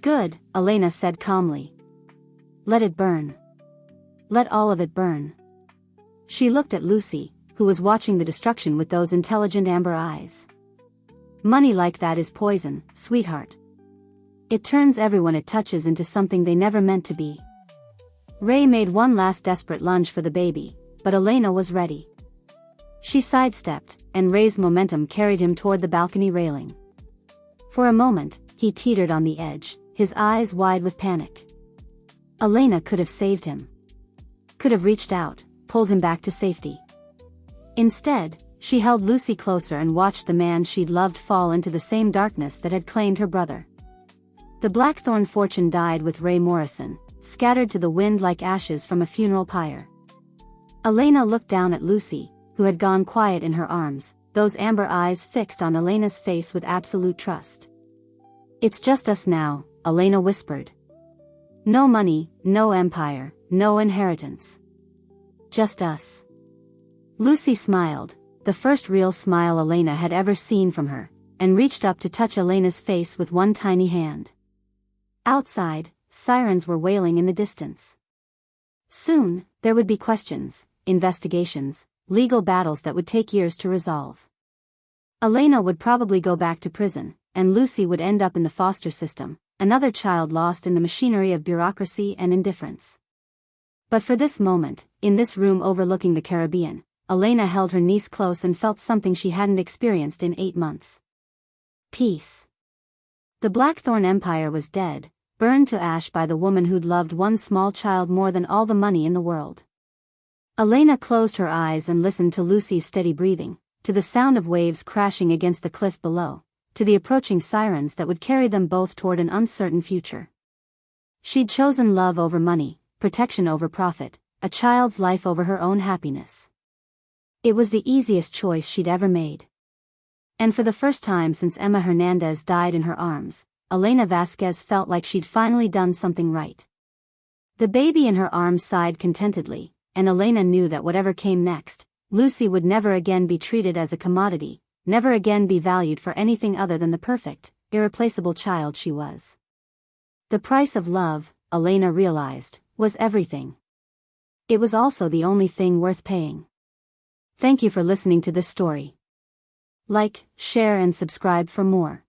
"Good," Elena said calmly. "Let it burn. Let all of it burn." She looked at Lucy, who was watching the destruction with those intelligent amber eyes. "Money like that is poison, sweetheart. It turns everyone it touches into something they never meant to be." Ray made one last desperate lunge for the baby, but Elena was ready. She sidestepped, and Ray's momentum carried him toward the balcony railing. For a moment, he teetered on the edge, his eyes wide with panic. Elena could have saved him. Could have reached out, pulled him back to safety. Instead, she held Lucy closer and watched the man she'd loved fall into the same darkness that had claimed her brother. The Blackthorn fortune died with Ray Morrison, scattered to the wind like ashes from a funeral pyre. Elena looked down at Lucy, who had gone quiet in her arms, those amber eyes fixed on Elena's face with absolute trust. "It's just us now," Elena whispered. "No money, no empire, no inheritance. Just us." Lucy smiled, the first real smile Elena had ever seen from her, and reached up to touch Elena's face with one tiny hand. Outside, sirens were wailing in the distance. Soon, there would be questions, investigations, legal battles that would take years to resolve. Elena would probably go back to prison, and Lucy would end up in the foster system, another child lost in the machinery of bureaucracy and indifference. But for this moment, in this room overlooking the Caribbean, Elena held her niece close and felt something she hadn't experienced in 8 months. Peace. The Blackthorn Empire was dead, burned to ash by the woman who'd loved one small child more than all the money in the world. Elena closed her eyes and listened to Lucy's steady breathing, to the sound of waves crashing against the cliff below, to the approaching sirens that would carry them both toward an uncertain future. She'd chosen love over money, protection over profit, a child's life over her own happiness. It was the easiest choice she'd ever made. And for the first time since Emma Hernandez died in her arms, Elena Vasquez felt like she'd finally done something right. The baby in her arms sighed contentedly, and Elena knew that whatever came next, Lucy would never again be treated as a commodity, never again be valued for anything other than the perfect, irreplaceable child she was. The price of love, Elena realized, was everything. It was also the only thing worth paying. Thank you for listening to this story. Like, share and subscribe for more.